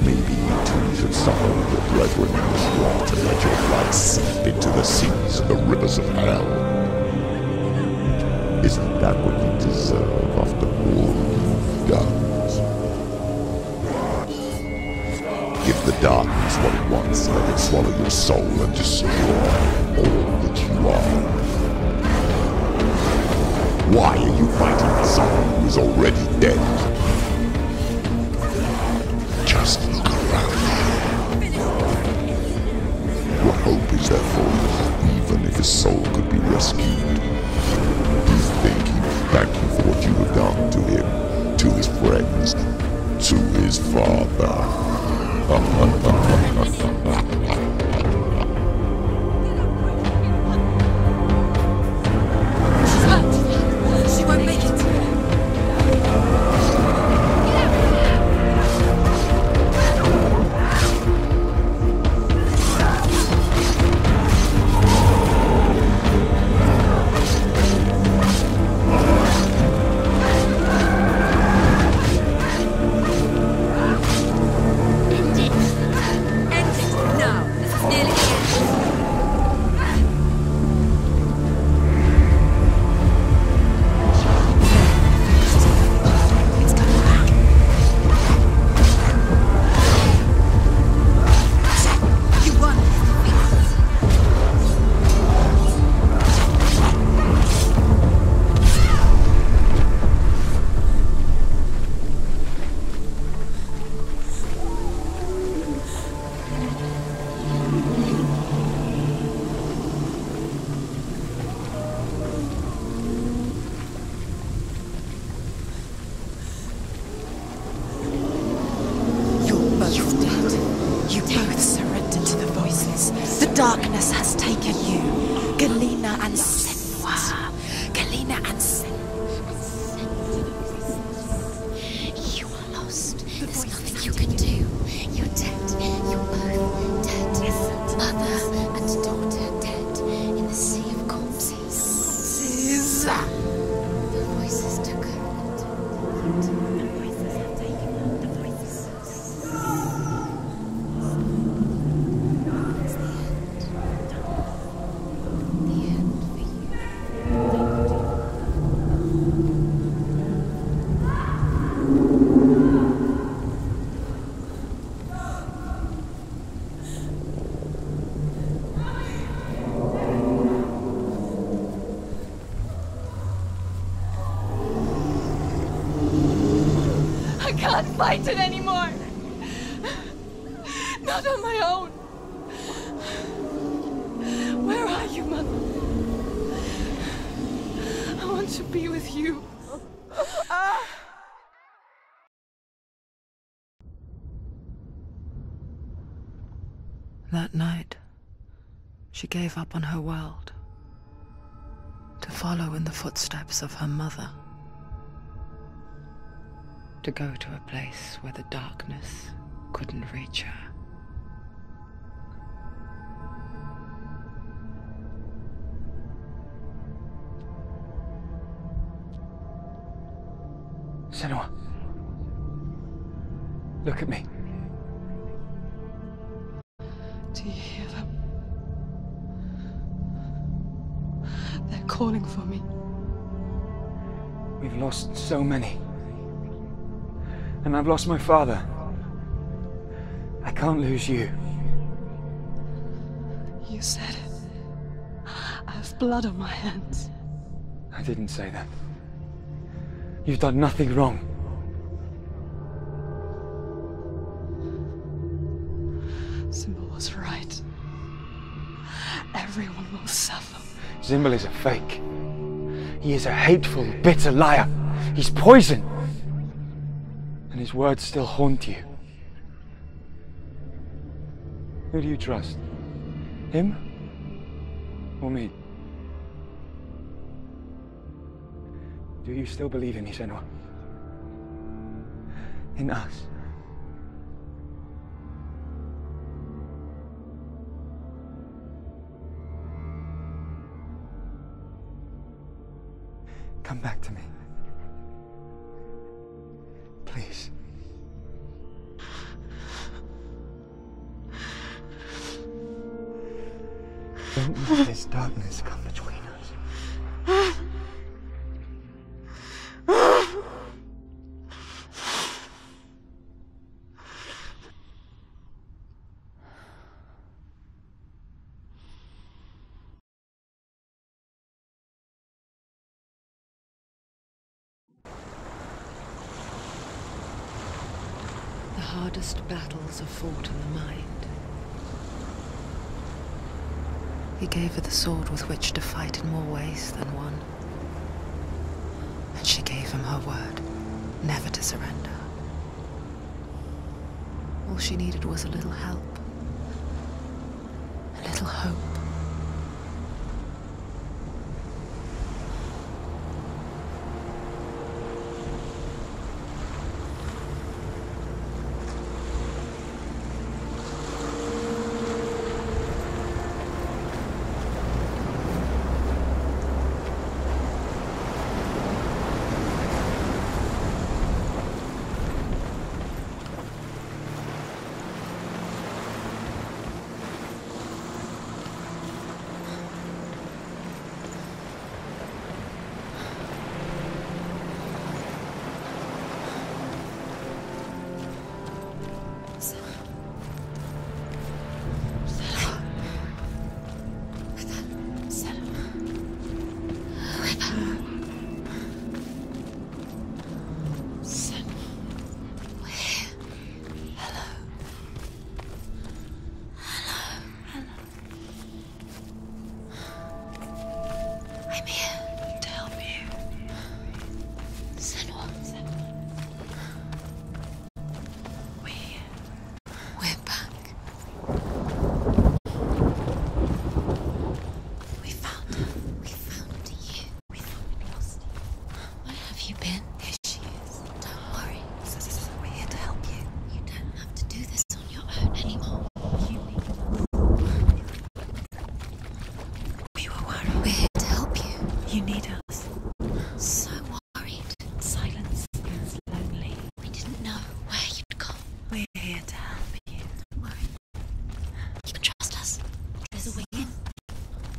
Maybe you too should suffer with your brethren in this rot and let your blood seep into the seas and the rivers of hell. Isn't that what you deserve after all you've done? Give the darkness what it wants, and let it swallow your soul and destroy all that you are. Why are you fighting someone who is already dead? Just look around you. What hope is there for you, even if his soul could be rescued? Do you think he will thank you for what you have done to him, to his friends, to his father? She won't make it. Darkness has taken you, Galena and Senua. Galena and Senua. You are lost. There's nothing you can do. You're dead. You're both dead. Mother and daughter dead in the sea of corpses. The voices took her. The voices have taken her. The voices. I can't fight it anymore. Not on my own. Where are you, Mother? I want to be with you. That night, she gave up on her world to follow in the footsteps of her mother. To go to a place where the darkness couldn't reach her. Senua, look at me. Do you hear them? They're calling for me. We've lost so many. And I've lost my father. I can't lose you. You said it. I have blood on my hands. I didn't say that. You've done nothing wrong. Symbol was right. Everyone will suffer. Zimbel is a fake. He is a hateful, bitter liar. He's poison. And his words still haunt you. Who do you trust? Him? Or me? Do you still believe in me, Senua? In us? Come back to me. Please. Don't let this darkness come between us. The hardest battles are fought in the mind. He gave her the sword with which to fight in more ways than one. And she gave him her word, never to surrender. All she needed was a little help, a little hope.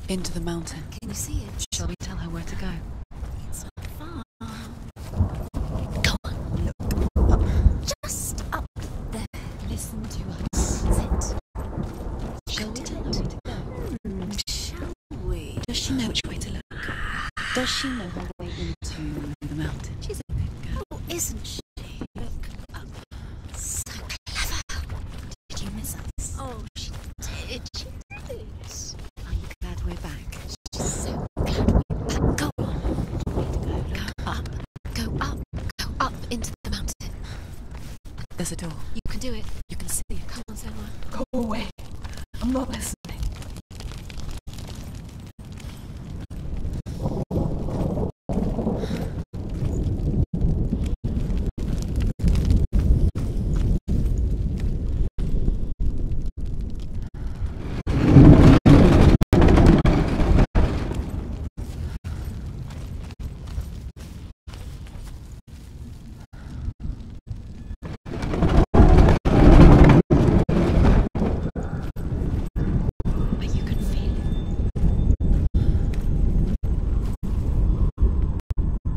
Into the mountain. Can you see it? Shall we tell her where to go? It's not far. Go on, look. Up. Just up there. Listen to us. Sit. Shall we tell her where to go? Shall we? Does she know which way to look? Does she know her way into the mountain? She's a good girl, isn't she? Look up. So clever. Did you miss us? Oh, she did. She did. Are you glad we're back? She's so glad we're back. Go on. Go up. Go up. Go up into the mountain. There's a door. You can do it. You can see it. Come on, Senua. Go away. I'm not listening.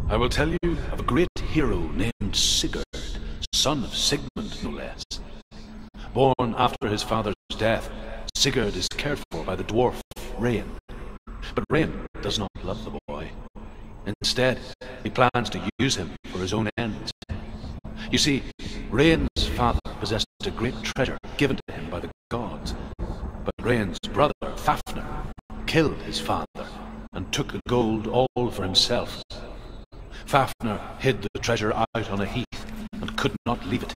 I will tell you of a great hero named Sigurd, son of Sigmund, no less. Born after his father's death, Sigurd is cared for by the dwarf Rain. But Rain does not love the boy. Instead, he plans to use him for his own ends. You see, Rain's father possessed a great treasure given to him by the gods. But Rain's brother, Fafnir, killed his father and took the gold all for himself. Fafnir hid the treasure out on a heath and could not leave it.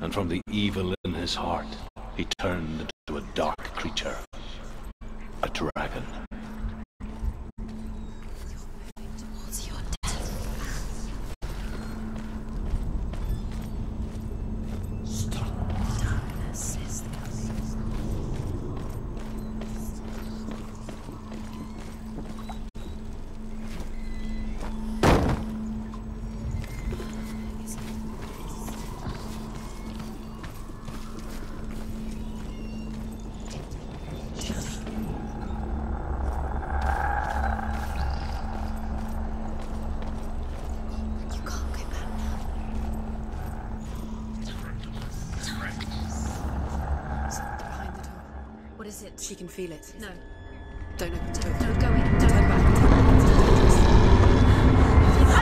And from the evil in his heart, he turned into a dark creature, a dragon. Towards your death. Stop. Darkness is coming. is it? She can feel it. No. Don't open the door. No, go in. Don't Turn back.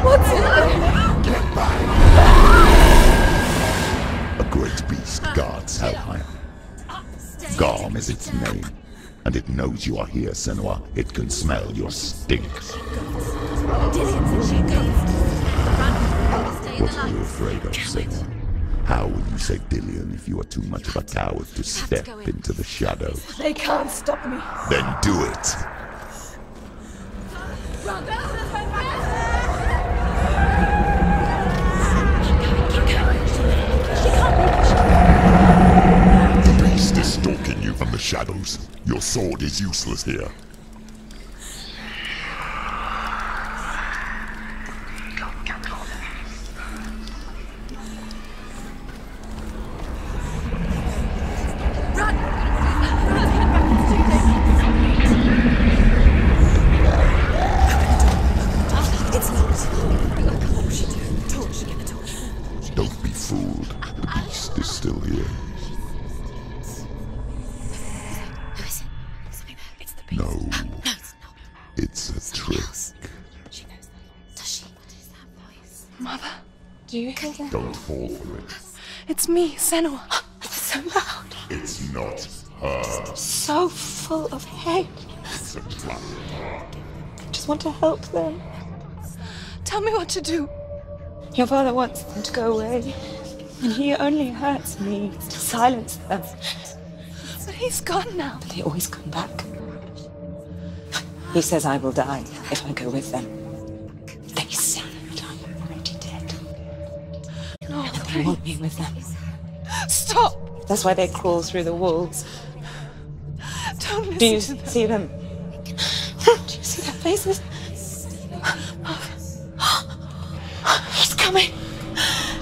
What's in there? Get back! A great beast guards Helheim. Garm is its name, and it knows you are here, Senua. It can smell your stink. Dillian said she goes. Run. Stay in What the are you light. afraid of, Senua? How will you save Dillian if you are too much of a coward to step into the shadows? They can't stop me. Then do it! Run. The beast is stalking you from the shadows. Your sword is useless here. It's locked. What will she do? Torch. Get the torch. Don't be fooled. The beast is still here. Who is it? Something there. It's the beast. No. No, it's not. It's a trick. She knows that. Does she? What is that voice? Mother, do you hear that? Don't fall for it. It's me, Senua. It's so loud. It's not her. So full of hate. It's a trap. I just want to help them. Tell me what to do. Your father wants them to go away, and he only hurts me to silence them. But he's gone now. But they always come back. He says I will die if I go with them. They say that I'm already dead. No, They want me with them. stop! That's why they crawl through the walls. Don't listen Do you to them. see them? Do you see their faces? He's coming.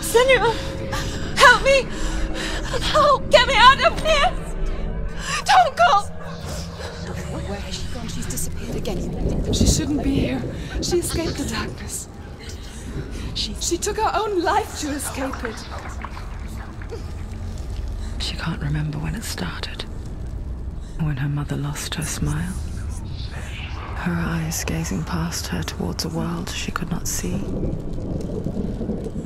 Senua, help me! Help! Get me out of here! Don't go! Where has she gone? She's disappeared again. She shouldn't be here. She escaped the darkness. She took her own life to escape it. She can't remember when it started. When her mother lost her smile. Her eyes gazing past her towards a world she could not see.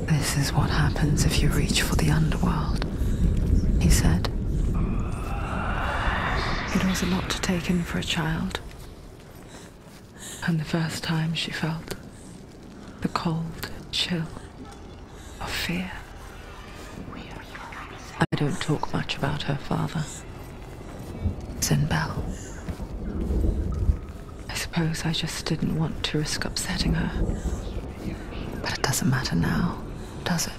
This is what happens if you reach for the underworld, he said. It was a lot to take in for a child. And the first time she felt the cold chill of fear. I don't talk much about her father, Sinbel. I suppose I just didn't want to risk upsetting her. But it doesn't matter now, does it?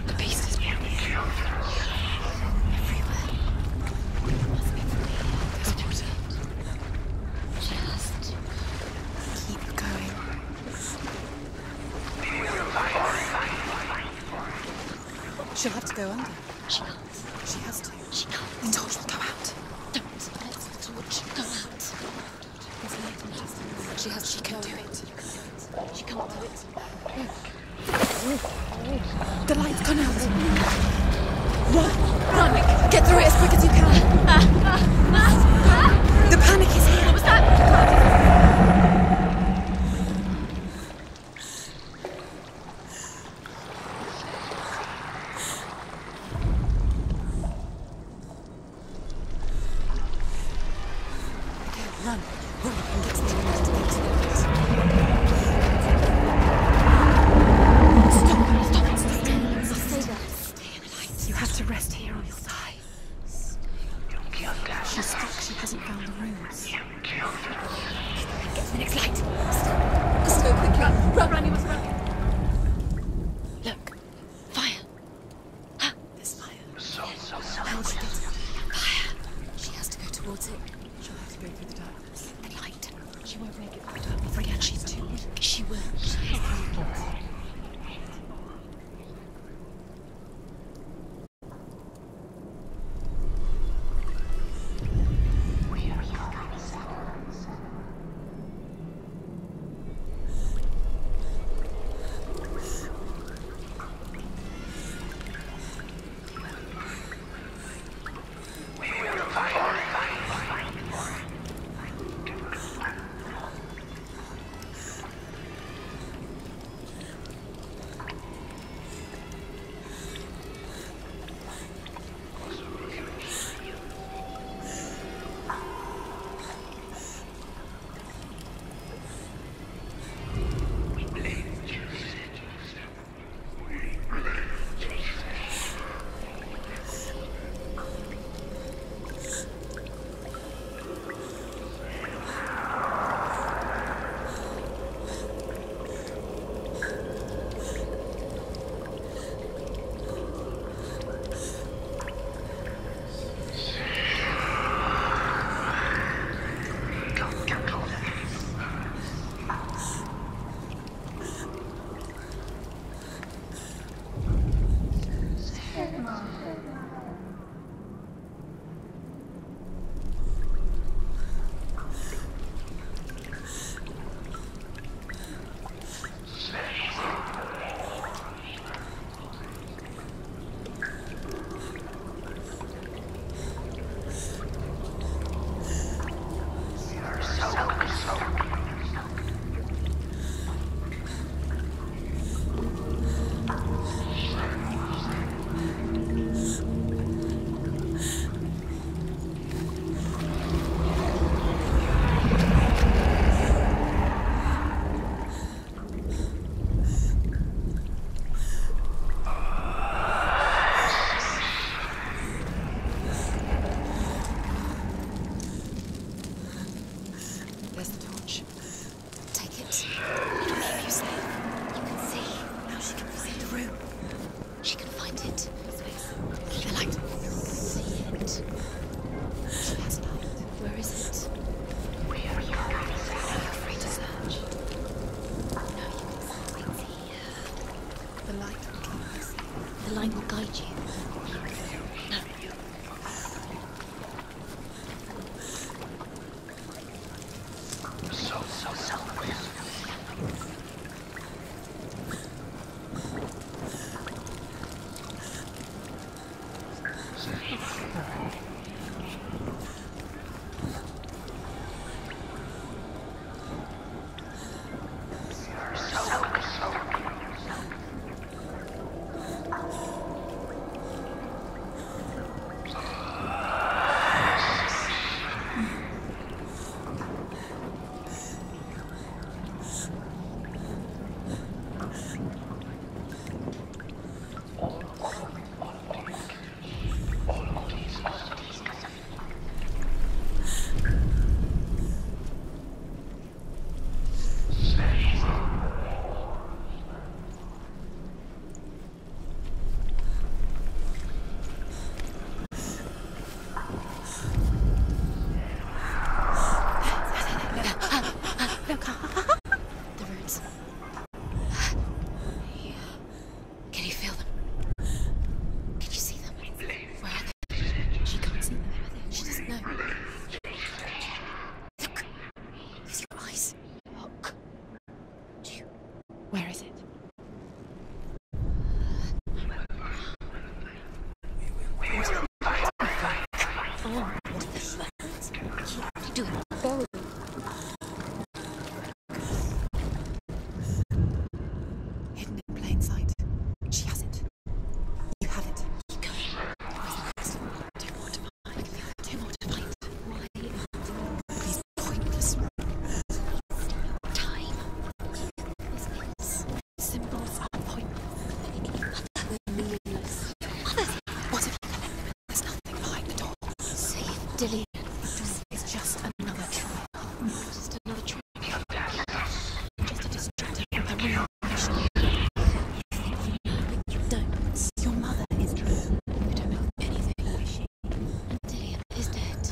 The beast is everywhere. Just Keep going. She'll have to go under. she can't. She has to. She can't. The torch will go out. Don't let the torch go out. She has. She can do it. She can't do it. The light's gone out. Run! Get through it as quick as you can. The panic is here. What was that? Run. Hurry and get to the light. Stop. Stay there. Stay in the light. You have to rest here or you'll die. She's stuck. She hasn't found the rooms. Get to the next light. Stop quickly. Run, you must run. Look. Fire. There's fire. How will she get it? Fire. She has to go towards it. She'll have to go through the darkness. The light. She won't make it back to me. Can she do it? She will. on? Do it. Go. Hidden in plain sight. She has it. You have it. Keep going. Two more to find. Two more to find. Why? These pointless Time. symbols are pointless. They're meaningless. What if there's nothing behind the door? Save Dillian. It's just another trial. Just another trial. Just a distraction from her real mission. You don't. Your mother is true. You don't know anything, is she? And Dillian is dead.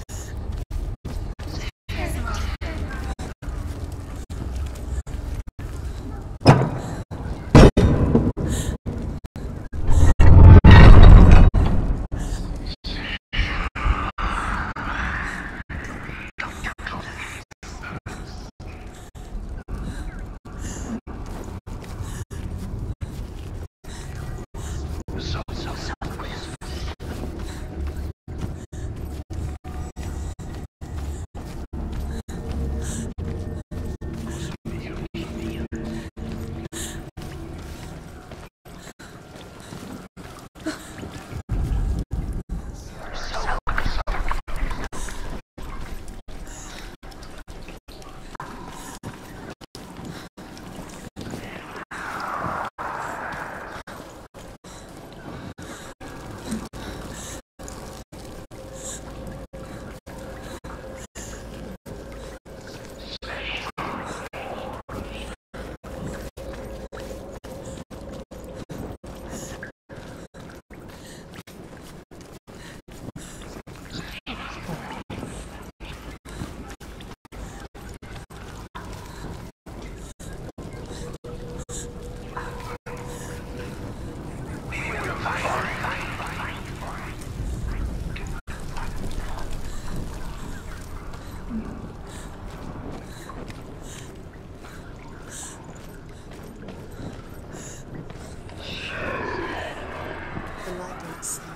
The light don't save her.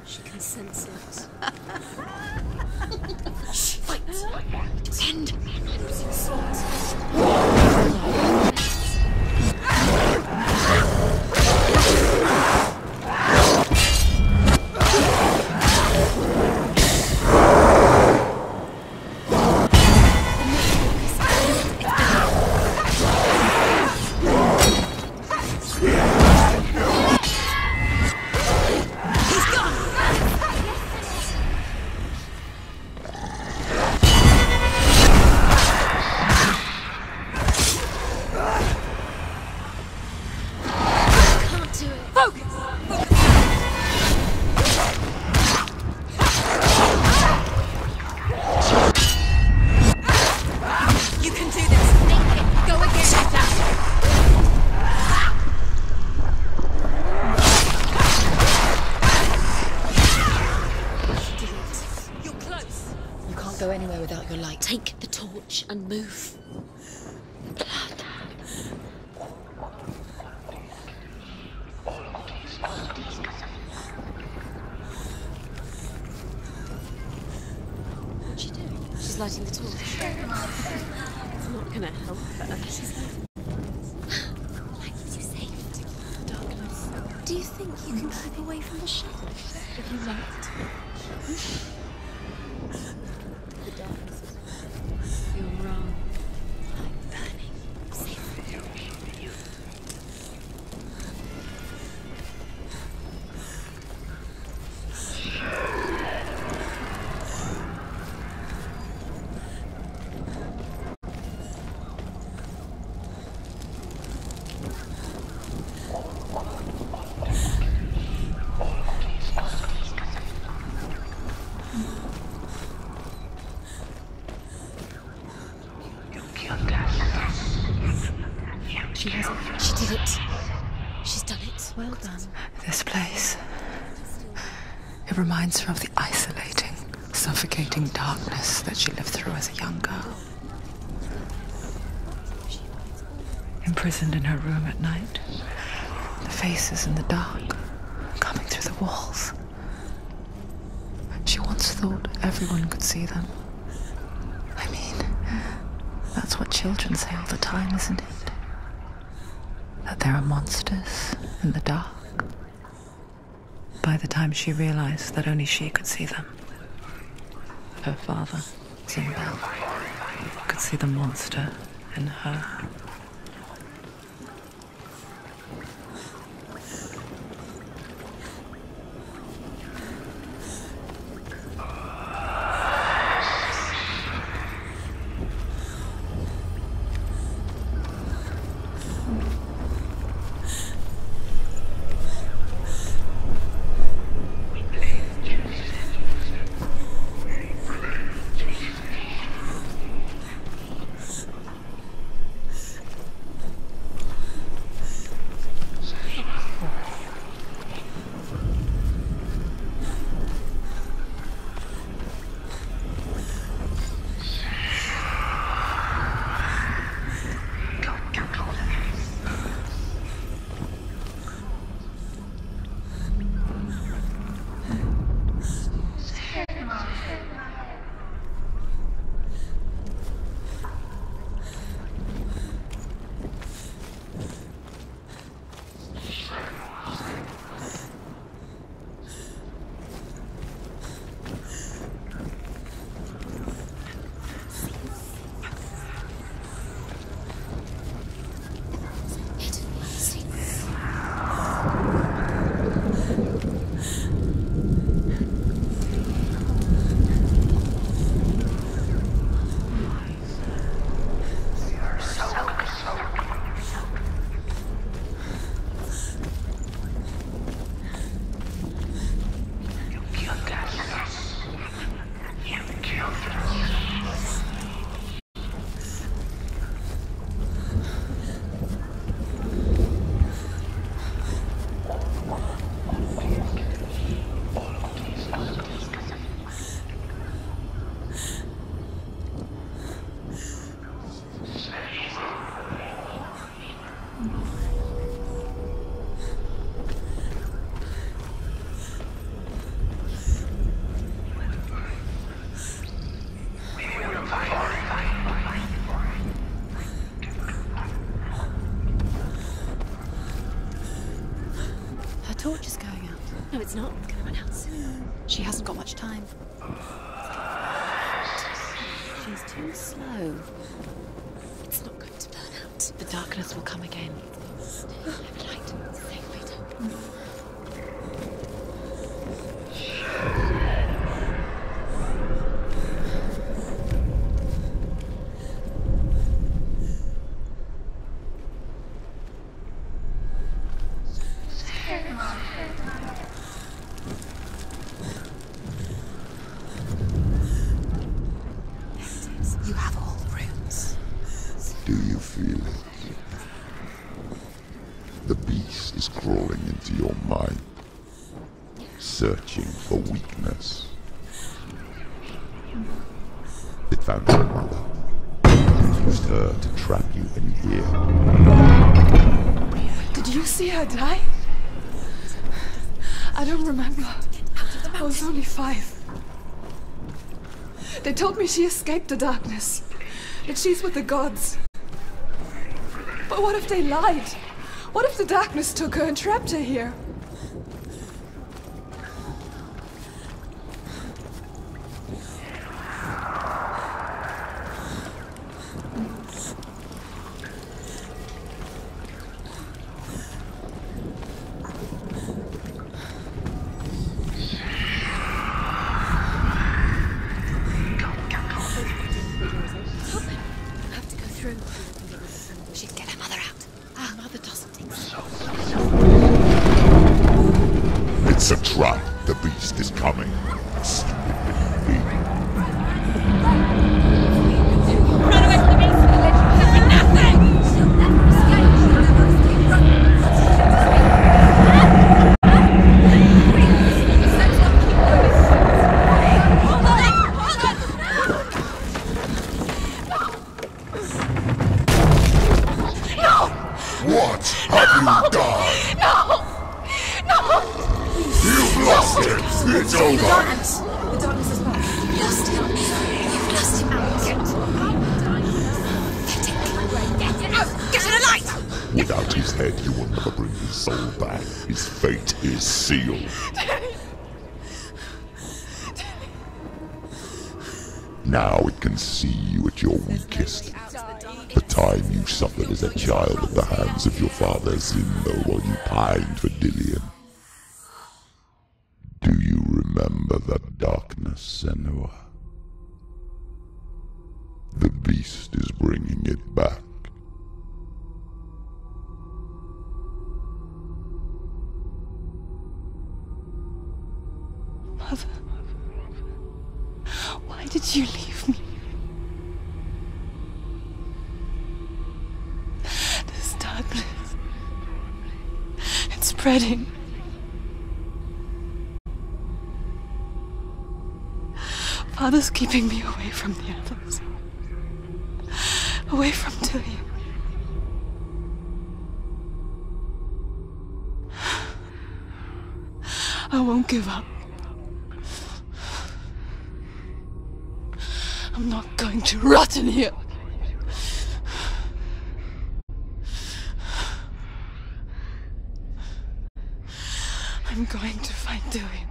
She can sense it. Shh, fight! Pretend! Go anywhere without your light. Take the torch and move. What's she doing? She's lighting the torch. It's not gonna help her. She's like you saved darkness. Do you think you can keep away from the shadows if you light the torch? The darkness is wrong. You're wrong. I'm burning. Safe. She has it. She did it. She's done it. Well done. This place. It reminds her of the isolating, suffocating darkness that she lived through as a young girl. Imprisoned in her room at night, the faces in the dark coming through the walls. She wants them thought everyone could see them. I mean, that's what children say all the time, isn't it? That there are monsters in the dark. By the time she realized that only she could see them, her father, Zynbel, could see the monster in her. Torch is going out. No, it's not. It's going to run out soon. She hasn't got much time. She's too slow. It's not going to burn out. The darkness will come again. Light. Stay wait. You have all the runes. Do you feel it? The beast is crawling into your mind, searching for weakness. It found your mother, used her to trap you in here. Did you see her die? I don't remember. I was only 5. They told me she escaped the darkness, that she's with the gods. But what if they lied? What if the darkness took her and trapped her here? She can get her mother out. Our mother doesn't exist. It's a trap. The beast is coming. Run away from the beast! For nothing! What have you done? No! No! You've lost it! It's over! The darkness is back. Without his head, you will never bring his soul back. His fate is sealed. Now it can see you at your weakest. The time you suffered as a child at the hands of your father Zynbel while you pined for Dillion. Do you remember that darkness, Senua? The beast is bringing it back. Mother, why did you leave me? This darkness, it's spreading. Father's keeping me away from the others. Away from Dillion. I won't give up. I'm not going to rot in here. I'm going to find Dillion.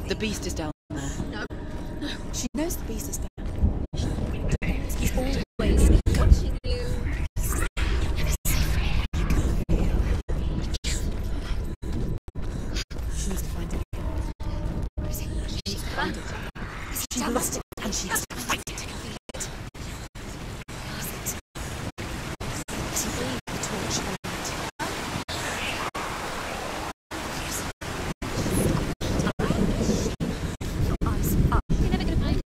The beast is down there. No. She knows the beast is down. He's always watching you. She needs to find it. Where is it? She's found it. She's lost it, and she has to fight it. To leave the torch on it. You're never gonna find it.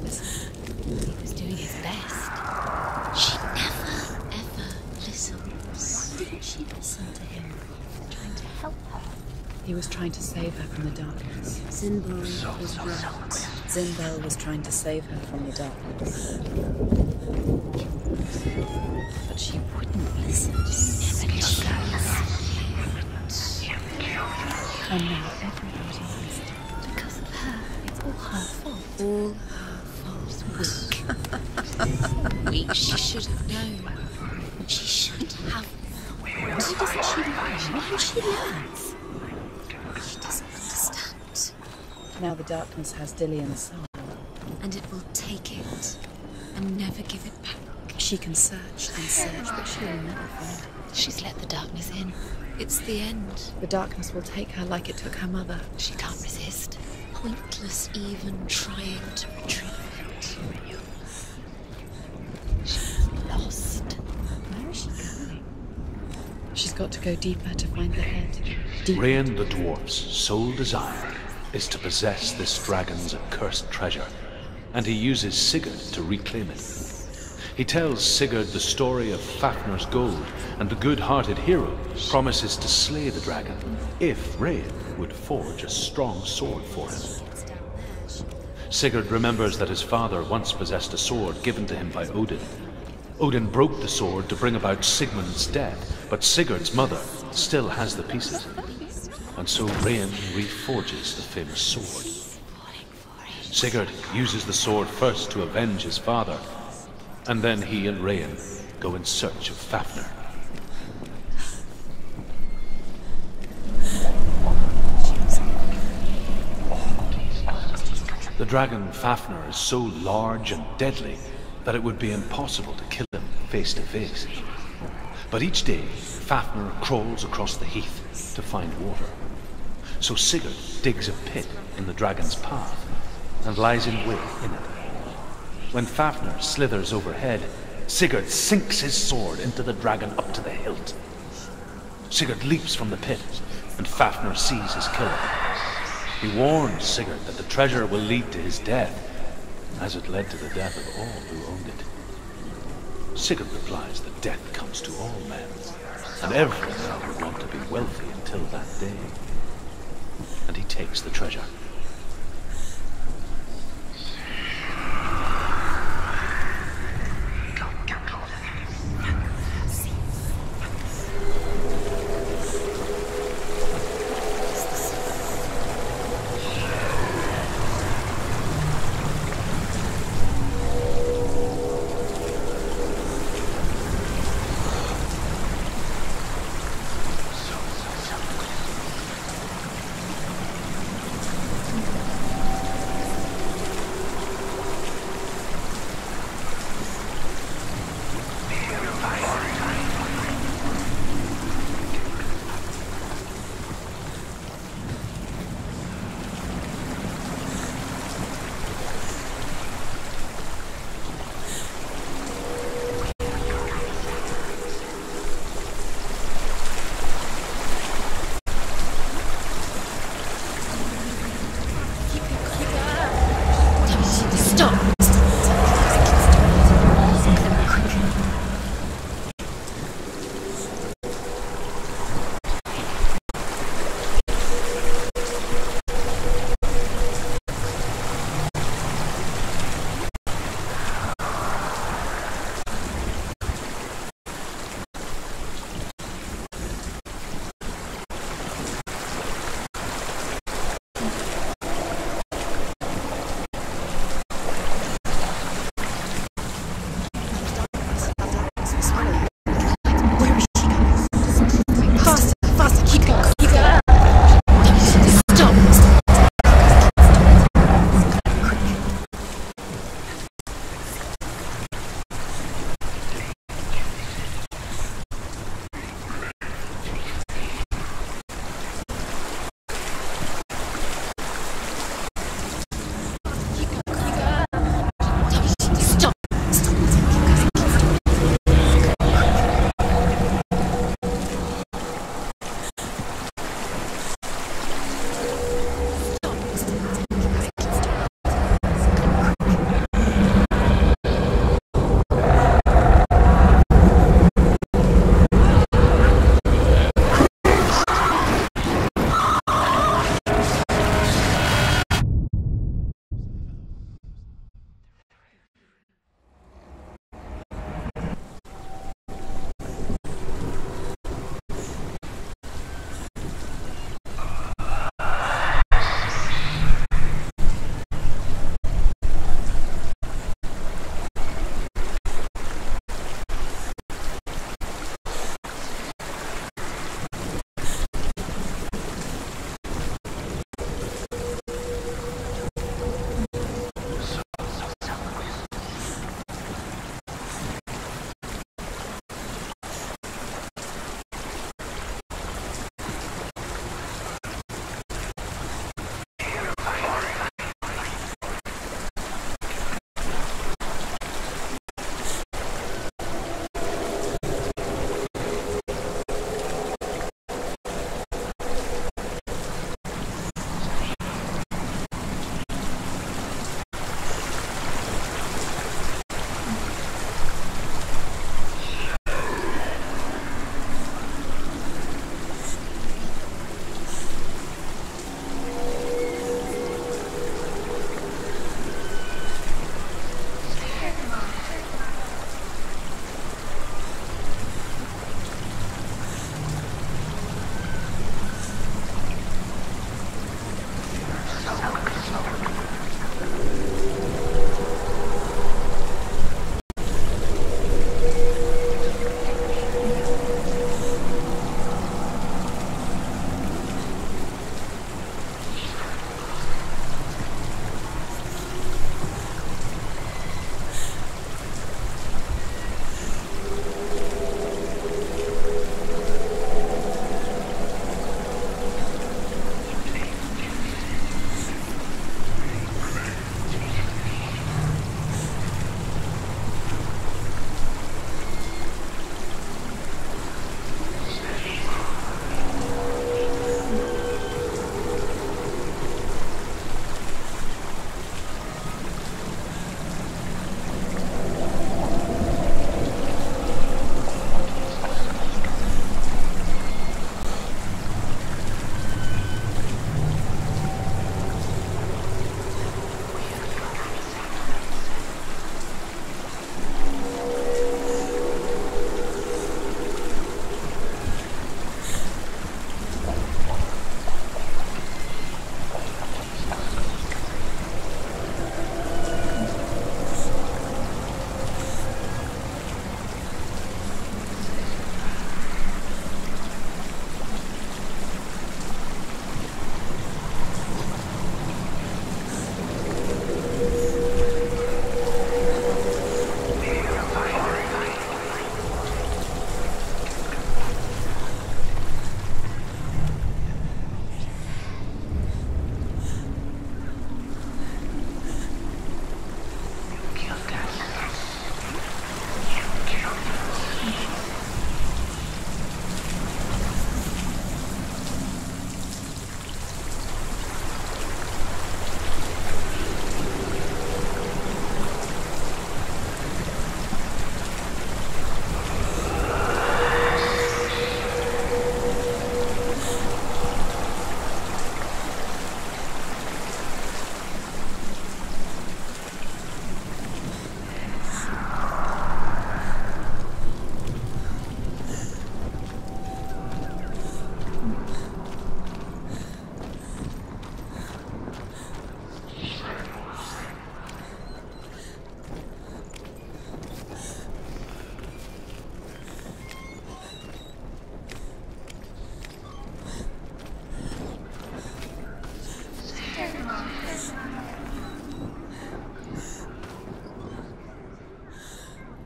listen. He was doing his best. She never, ever listens. Why didn't she listen to him? Trying to help her. He was trying to save her from the darkness. Zinbel was right. Zinbel was trying to save her from the darkness. But she wouldn't listen. She never listened. And now everybody knows it. Because of her. It's all her fault. All her fault. Weak. Weak. She should have known. She should have known. Why doesn't she learn? Why she learns? She doesn't understand. Now the darkness has Dillian's soul. And it will take it and never give it back. She can search and search, but she will never find it. She's let the darkness in. It's the end. The darkness will take her like it took her mother. She can't resist. Pointless even trying to retrieve it. She's lost. Where is she going? She's got to go deeper to find the head. Deeper. Rain the dwarf's sole desire is to possess this dragon's accursed treasure, and he uses Sigurd to reclaim it. He tells Sigurd the story of Fafnir's gold, and the good-hearted hero promises to slay the dragon if Rain would forge a strong sword for him. Sigurd remembers that his father once possessed a sword given to him by Odin. Odin broke the sword to bring about Sigmund's death, but Sigurd's mother still has the pieces. And so Rain reforges the famous sword. Sigurd uses the sword first to avenge his father, and then he and Rain go in search of Fafnir. The dragon Fafnir is so large and deadly that it would be impossible to kill him face to face. But each day, Fafnir crawls across the heath to find water. So Sigurd digs a pit in the dragon's path and lies in wait in it. When Fafnir slithers overhead, Sigurd sinks his sword into the dragon up to the hilt. Sigurd leaps from the pit, and Fafnir sees his killer. He warns Sigurd that the treasure will lead to his death, as it led to the death of all who owned it. Sigurd replies that death comes to all men, and everyone will want to be wealthy until that day. And he takes the treasure.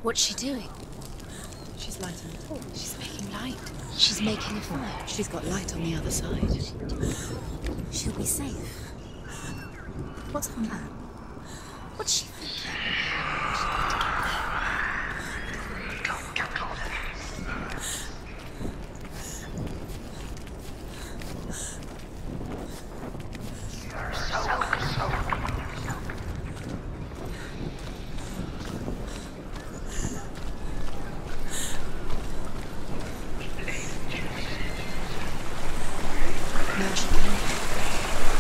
What's she doing? She's lighting the torch. She's making light. She's making a fire. She's got light on the other side. She'll be safe. What's her plan? What's she thinking?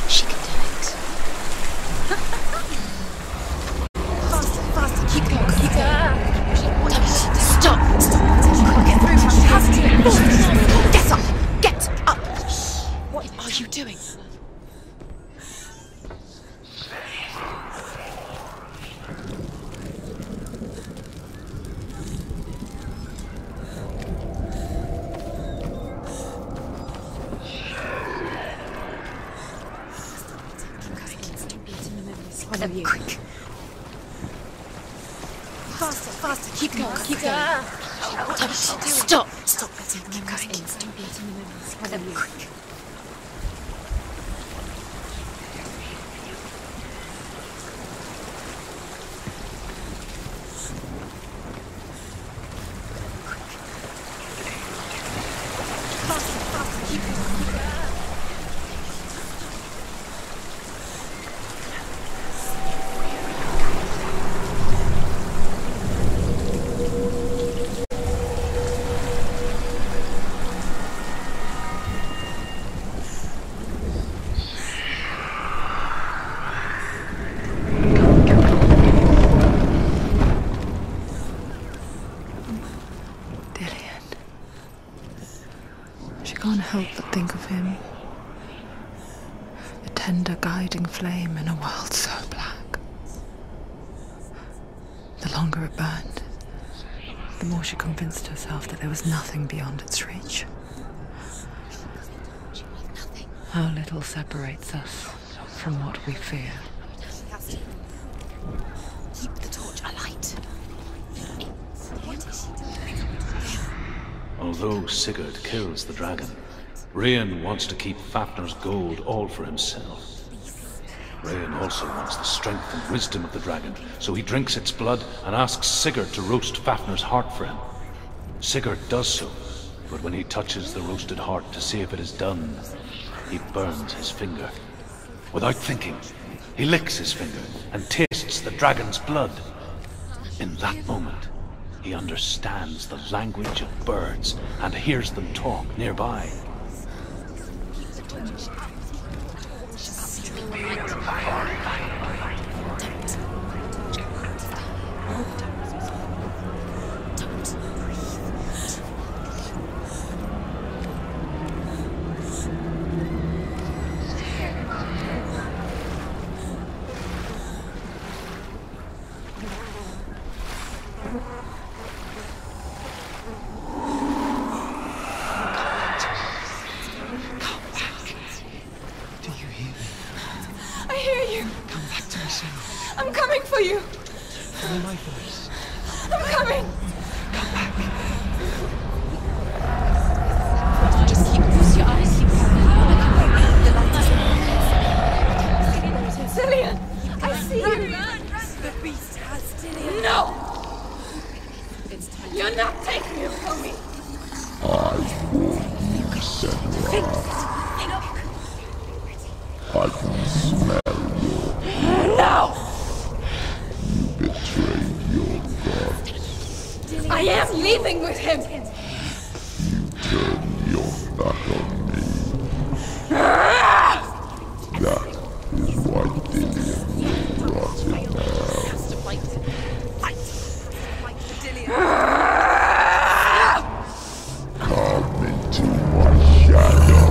She can do it. Faster, keep going, keep going. Stop! Get through, you have to. Get up, get up. What are you doing? Follow you. Quick. Faster, keep going, keep going. Stop! Stop, keep going. Follow you. Quick. Faster, keep going. She can't help but think of him. A tender guiding flame in a world so black. The longer it burned, the more she convinced herself that there was nothing beyond its reach. How little separates us from what we fear. Keep the torch alight. What is she doing? Although Sigurd kills the dragon, Rian wants to keep Fafnir's gold all for himself. Rian also wants the strength and wisdom of the dragon, so he drinks its blood and asks Sigurd to roast Fafnir's heart for him. Sigurd does so, but when he touches the roasted heart to see if it is done, he burns his finger. Without thinking, he licks his finger and tastes the dragon's blood. In that moment, he understands the language of birds and hears them talk nearby. I'm coming for you. Follow my voice. I'm coming. Come back. Just close your eyes. Cillian, I see you. The beast has Cillian. No. You're not taking him from me. I warn you, Senua. I can smell your... No! You betrayed your gods. I am leaving with him. You turned your back on me. That is why Dillian will rot in hell. Come into my shadow.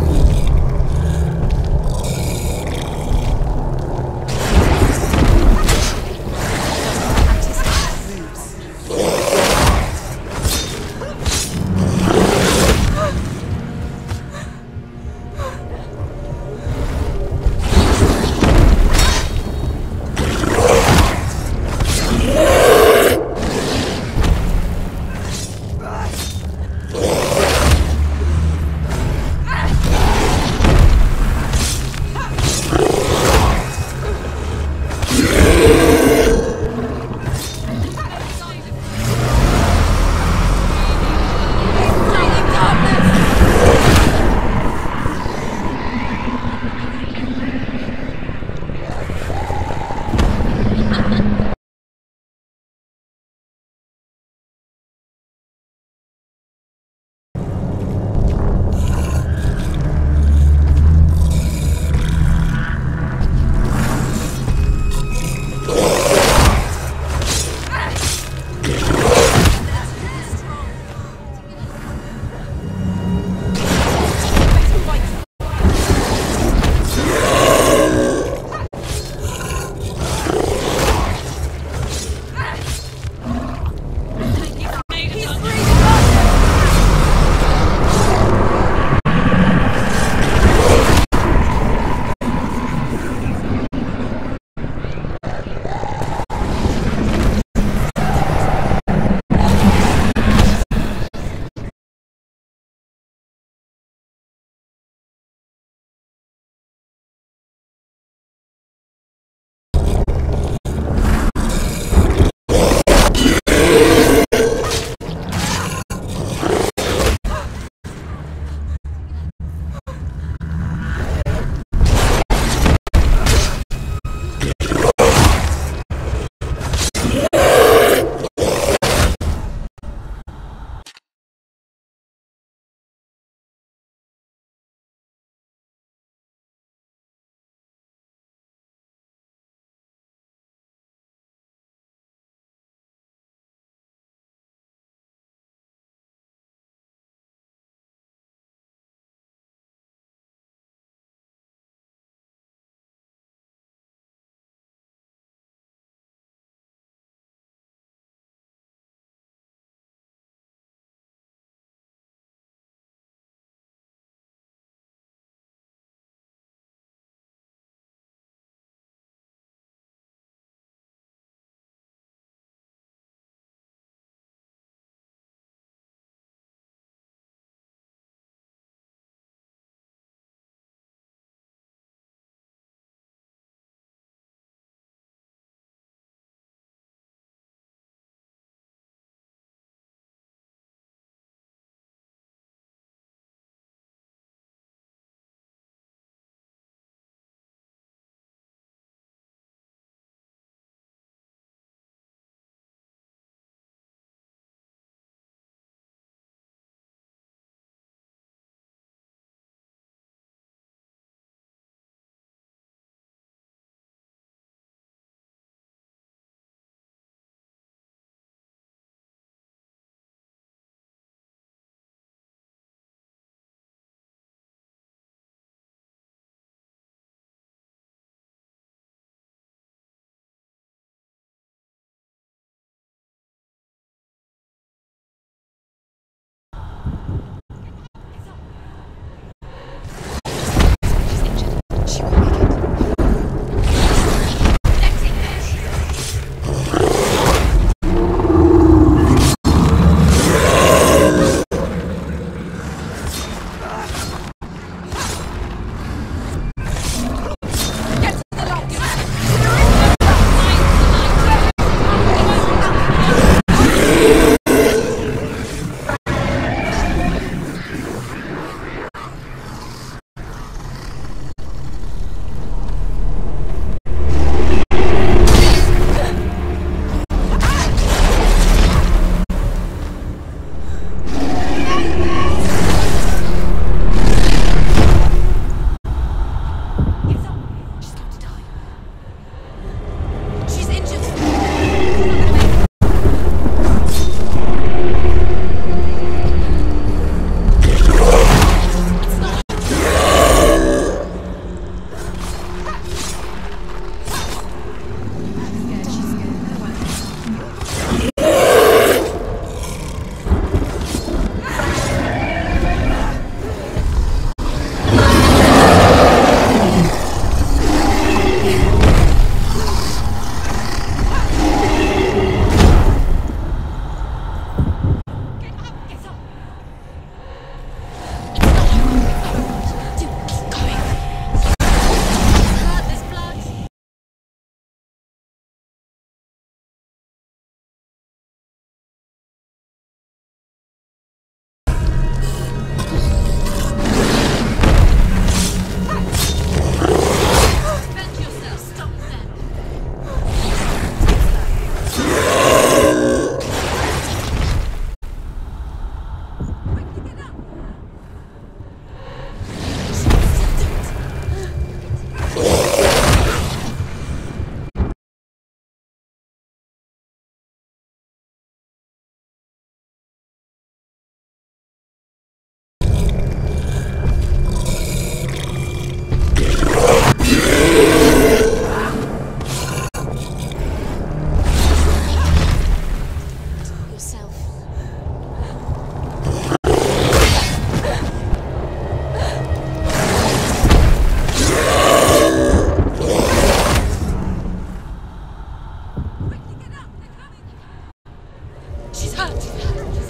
She's hurt.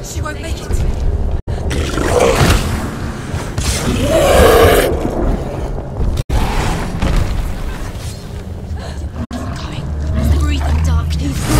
She won't make it. Breathing darkness.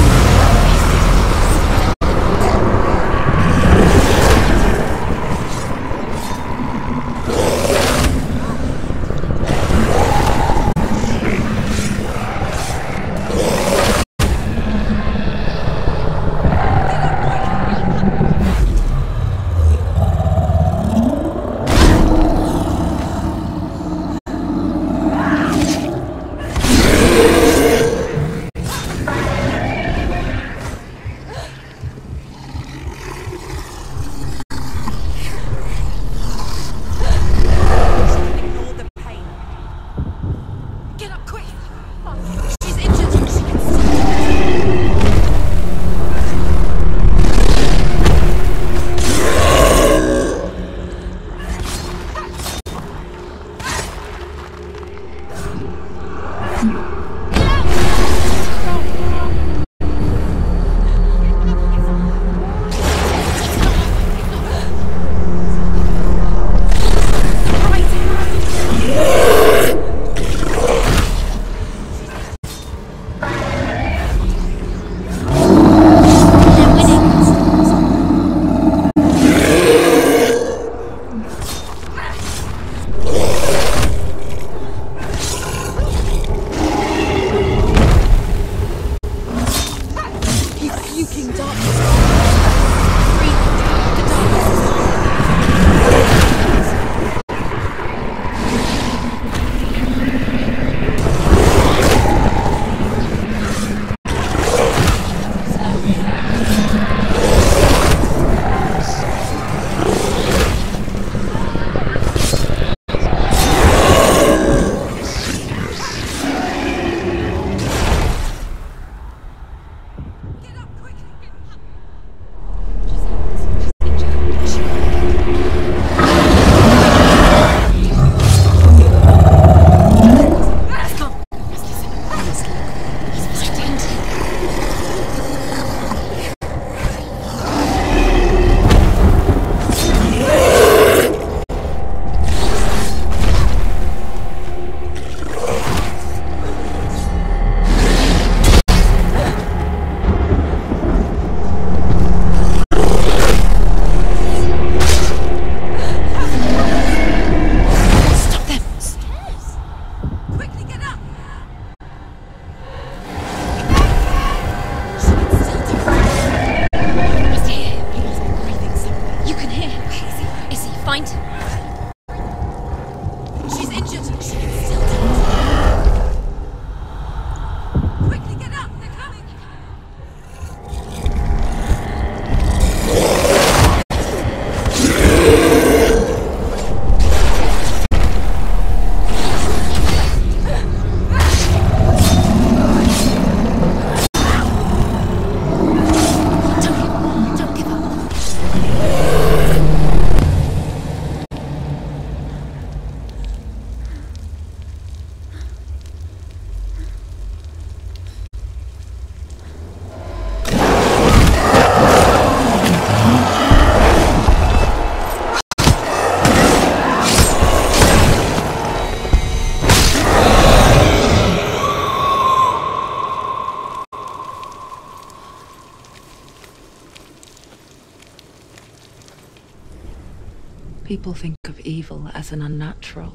People think of evil as an unnatural,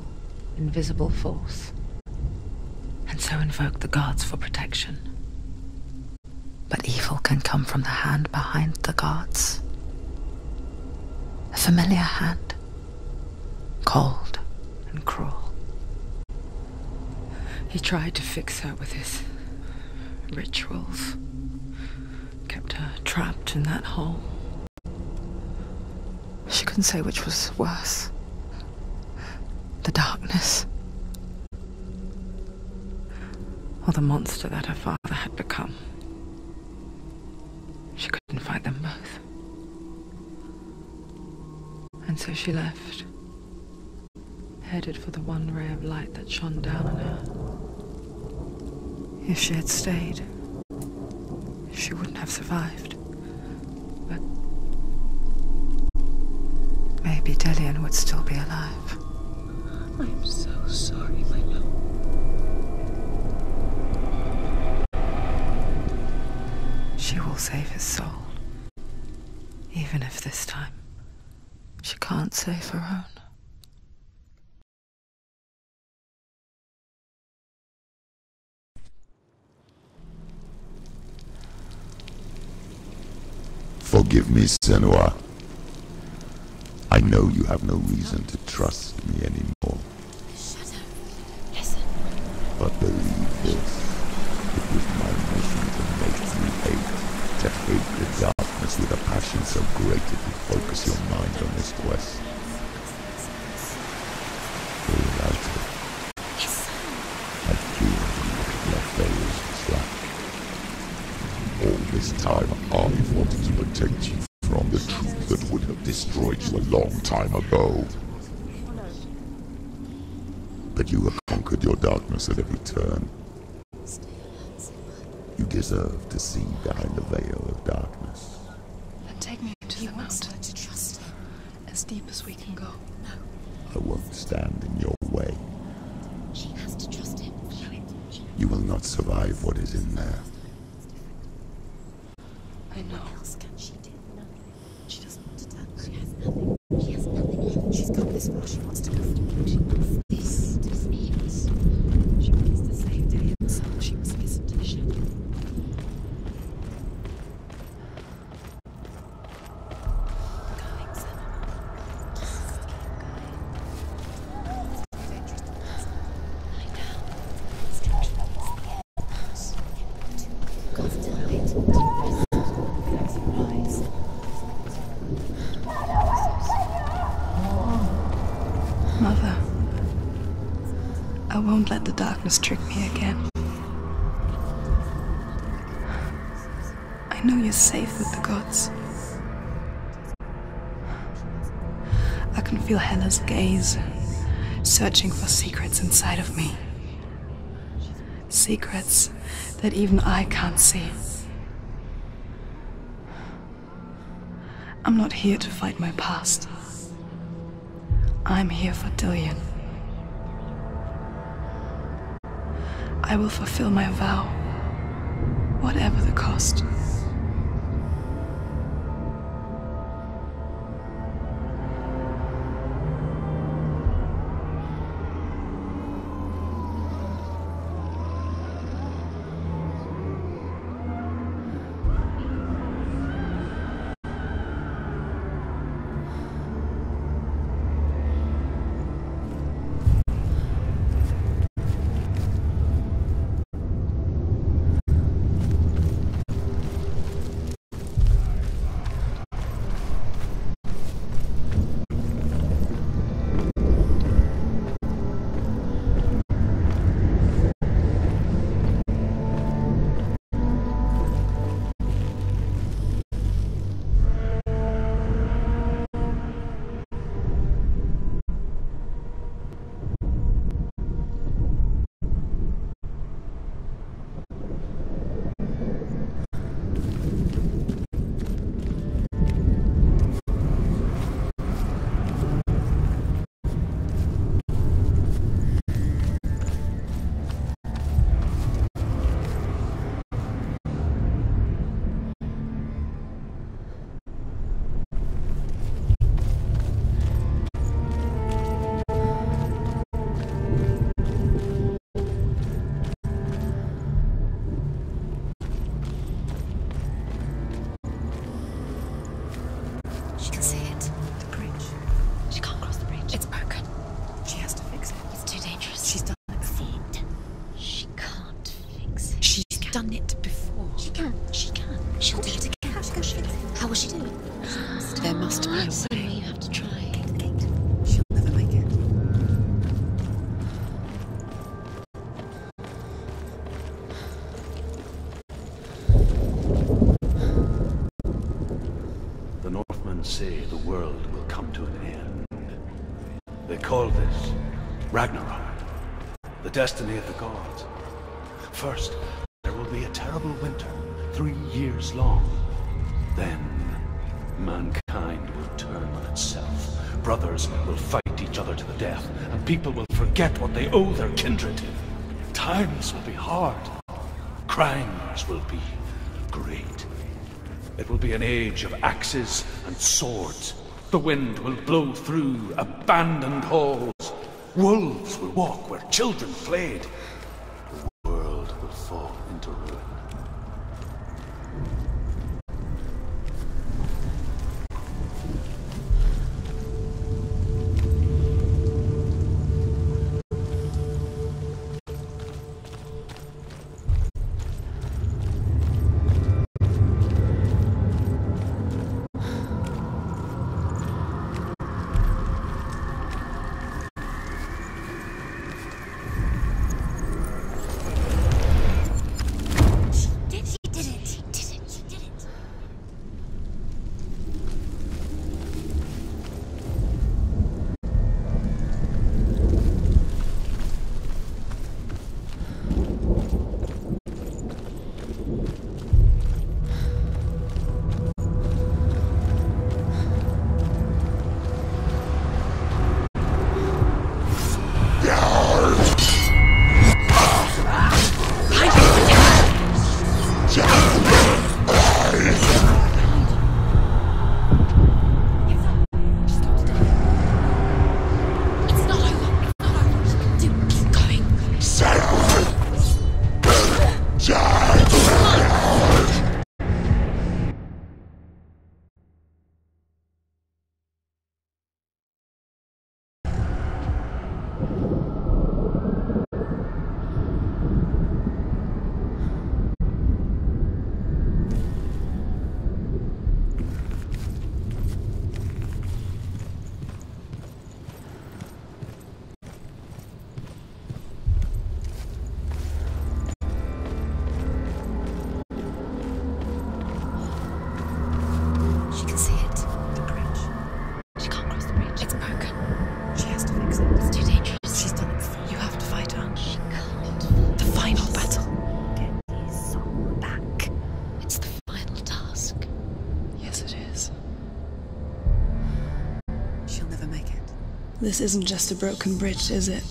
invisible force, and so invoke the gods for protection. But evil can come from the hand behind the gods. A familiar hand, cold and cruel. He tried to fix her with his rituals, kept her trapped in that hole. She couldn't say which was worse. The darkness, or the monster that her father had become. She couldn't fight them both. And so she left, headed for the one ray of light that shone down on her. If she had stayed, she wouldn't have survived. But maybe Dillian would still be alive. I'm so sorry, my love. She will save his soul. Even if this time she can't save her own. Forgive me, Senua. I know you have no reason to trust me anymore. Shadow, listen. But believe this, it was my mission to make you hate the darkness with a passion so great it would focus your mind on this quest. Without it, I fear you would have left Veil's trap. All this time, I wanted to protect you from the truth that would have destroyed you a long time ago. But you have conquered your darkness at every turn. You deserve to see behind the veil of darkness. And take me to the mountain. To trust him. As deep as we can go. No. I won't stand in your way. She has to trust him. You will not survive what is in there. I know. What else can she do? Nothing. She doesn't want to tell. She has nothing. She has nothing left. She's come this far. She wants to go forward. She wants this to means. She wants to save Dillian's soul. She must listen to the shadow. Mother, I won't let the darkness trick me again. I know you're safe with the gods. I can feel Hela's gaze, searching for secrets inside of me. Secrets that even I can't see. I'm not here to fight my past. I'm here for Dillian. I will fulfill my vow, whatever the cost. Done it before. She can. She can. She'll do it again. How will she do it? There must be a way. So you have to try. She'll never make it. The Northmen say the world will come to an end. They call this Ragnarok, the destiny of the gods. First, there will be a terrible winter, 3 years long. Then, Mankind will turn on itself. Brothers will fight each other to the death, and people will forget what they owe their kindred. Times will be hard. Crimes will be great. It will be an age of axes and swords. The wind will blow through abandoned halls. Wolves will walk where children played. The world will fall into ruin. This isn't just a broken bridge, is it?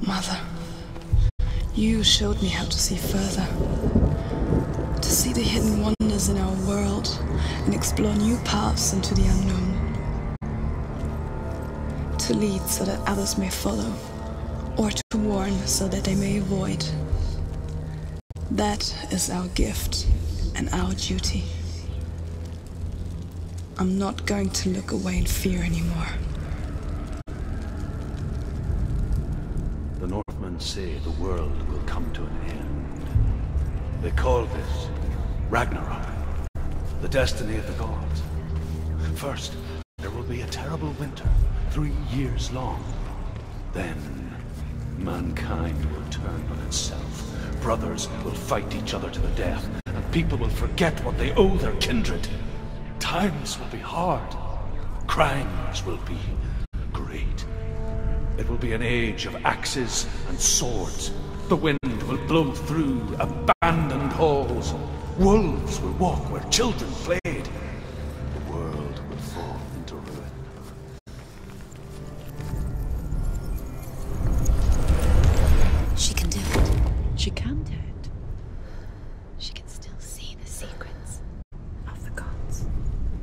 Mother, you showed me how to see further. To see the hidden wonders in our world and explore new paths into the unknown. To lead so that others may follow, or to warn so that they may avoid. That is our gift and our duty. I'm not going to look away in fear anymore. The Northmen say the world will come to an end. They call this Ragnarok, the destiny of the gods. First, there will be a terrible winter, 3 years long. Then, mankind will turn on itself. Brothers will fight each other to the death, and people will forget what they owe their kindred. Times will be hard. Crimes will be great. It will be an age of axes and swords. The wind will blow through abandoned halls. Wolves will walk where children played. The world will fall into ruin. She can do it. She can do it. She can still see the secrets of the gods.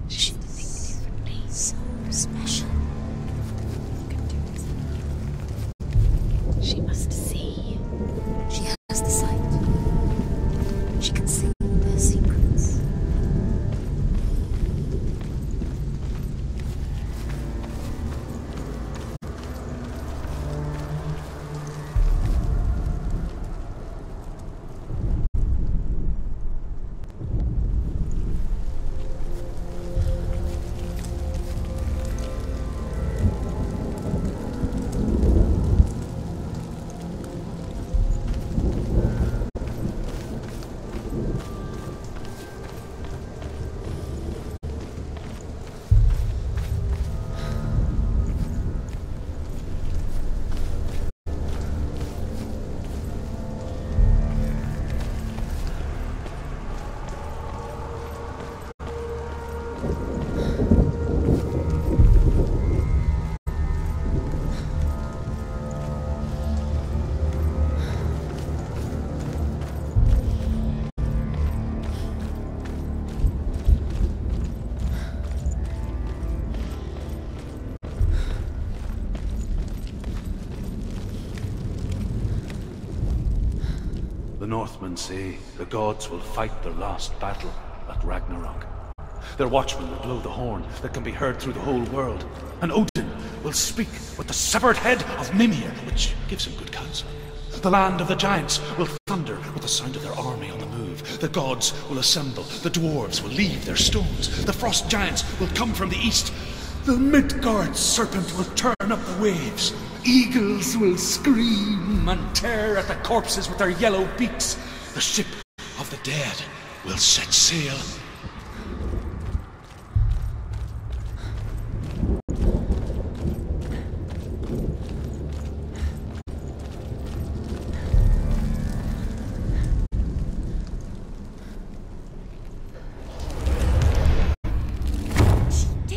She can think differently. So special. She must see. She has the sight. She can see their secrets. The Northmen say the gods will fight their last battle at Ragnarok. Their watchmen will blow the horn that can be heard through the whole world, and Odin will speak with the severed head of Mimir, which gives him good counsel. The land of the giants will thunder with the sound of their army on the move. The gods will assemble, the dwarves will leave their stones, the frost giants will come from the east. The Midgard serpent will turn up the waves. Eagles will scream and tear at the corpses with their yellow beaks. The ship of the dead will set sail.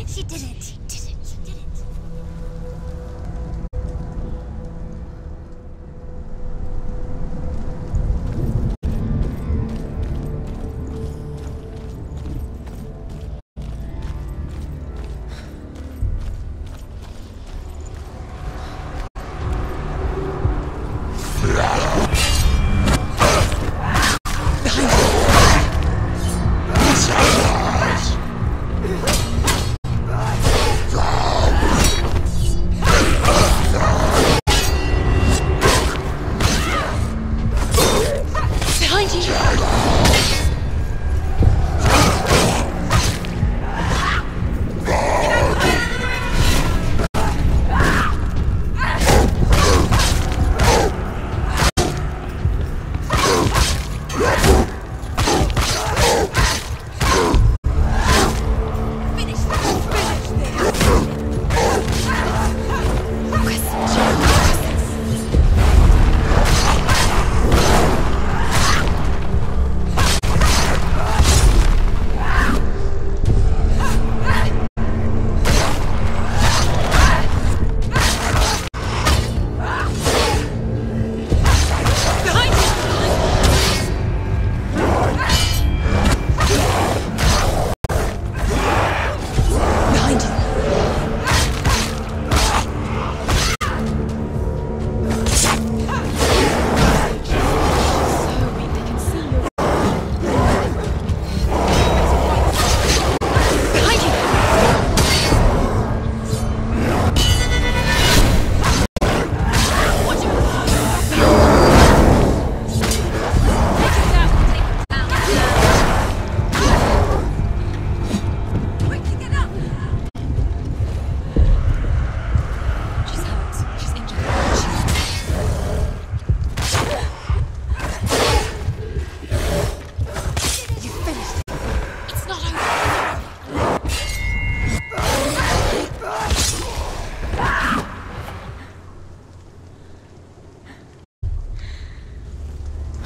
She did it. She did it. She did it.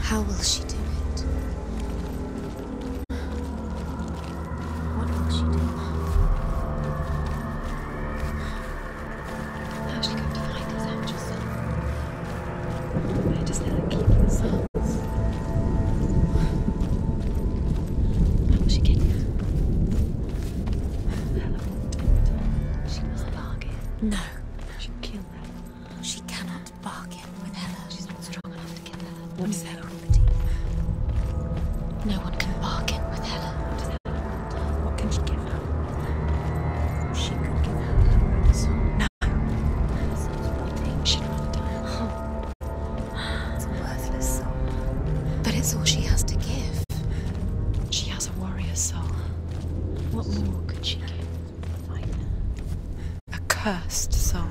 How will she do it? What will she do? How's she going to find his actual son? Where does Helen keep the souls? How will she get it? Helen won't do it. She must bargain. No. She'll kill Helen. She cannot bargain with Hela. She's not strong enough to kill Helen. What is Hela? No one can bargain with Hela. What can she give her? She could give her her soul. No. She'd rather die. It's a worthless soul. But it's all she has to give. She has a warrior's soul. What more could she give? A cursed soul.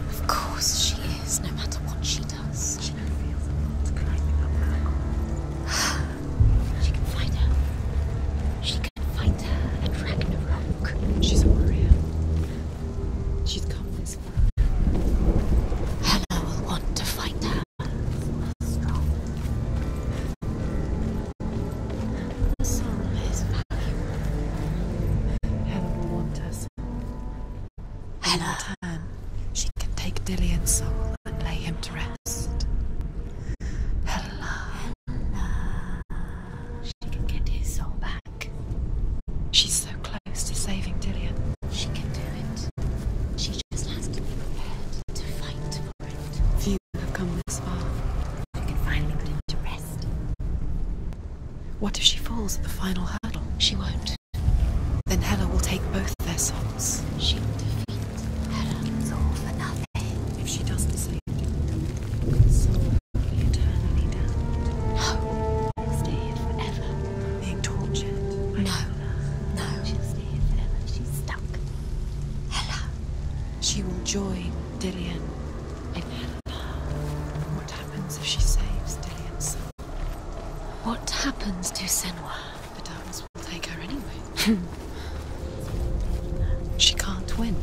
Of course she is, no matter what she does. She feels the world's climbing up her. She can find her. She can find her at Ragnarok. She's a warrior. She's come this far. Hela will want to find her. Strong. The soul is valuable. in return, she can take Dillian's soul and lay him to rest. Hela. She can get his soul back. She's so close to saving Dillian. She can do it. She just has to be prepared to fight for it. Few have come this far. She can finally put him to rest. What if she falls at the final hurdle? She won't. Then Hela will take both their souls. She will defeat Hela. It's all for nothing. If she doesn't save Dillian, his soul will be eternally damned. No. She'll stay here forever. Being tortured. No. She'll stay here forever. She's stuck. Hela. She will join Dillian in Hela. What happens if she saves Dillian's soul? What happens to Senua? The darkness will take her anyway. She can't win.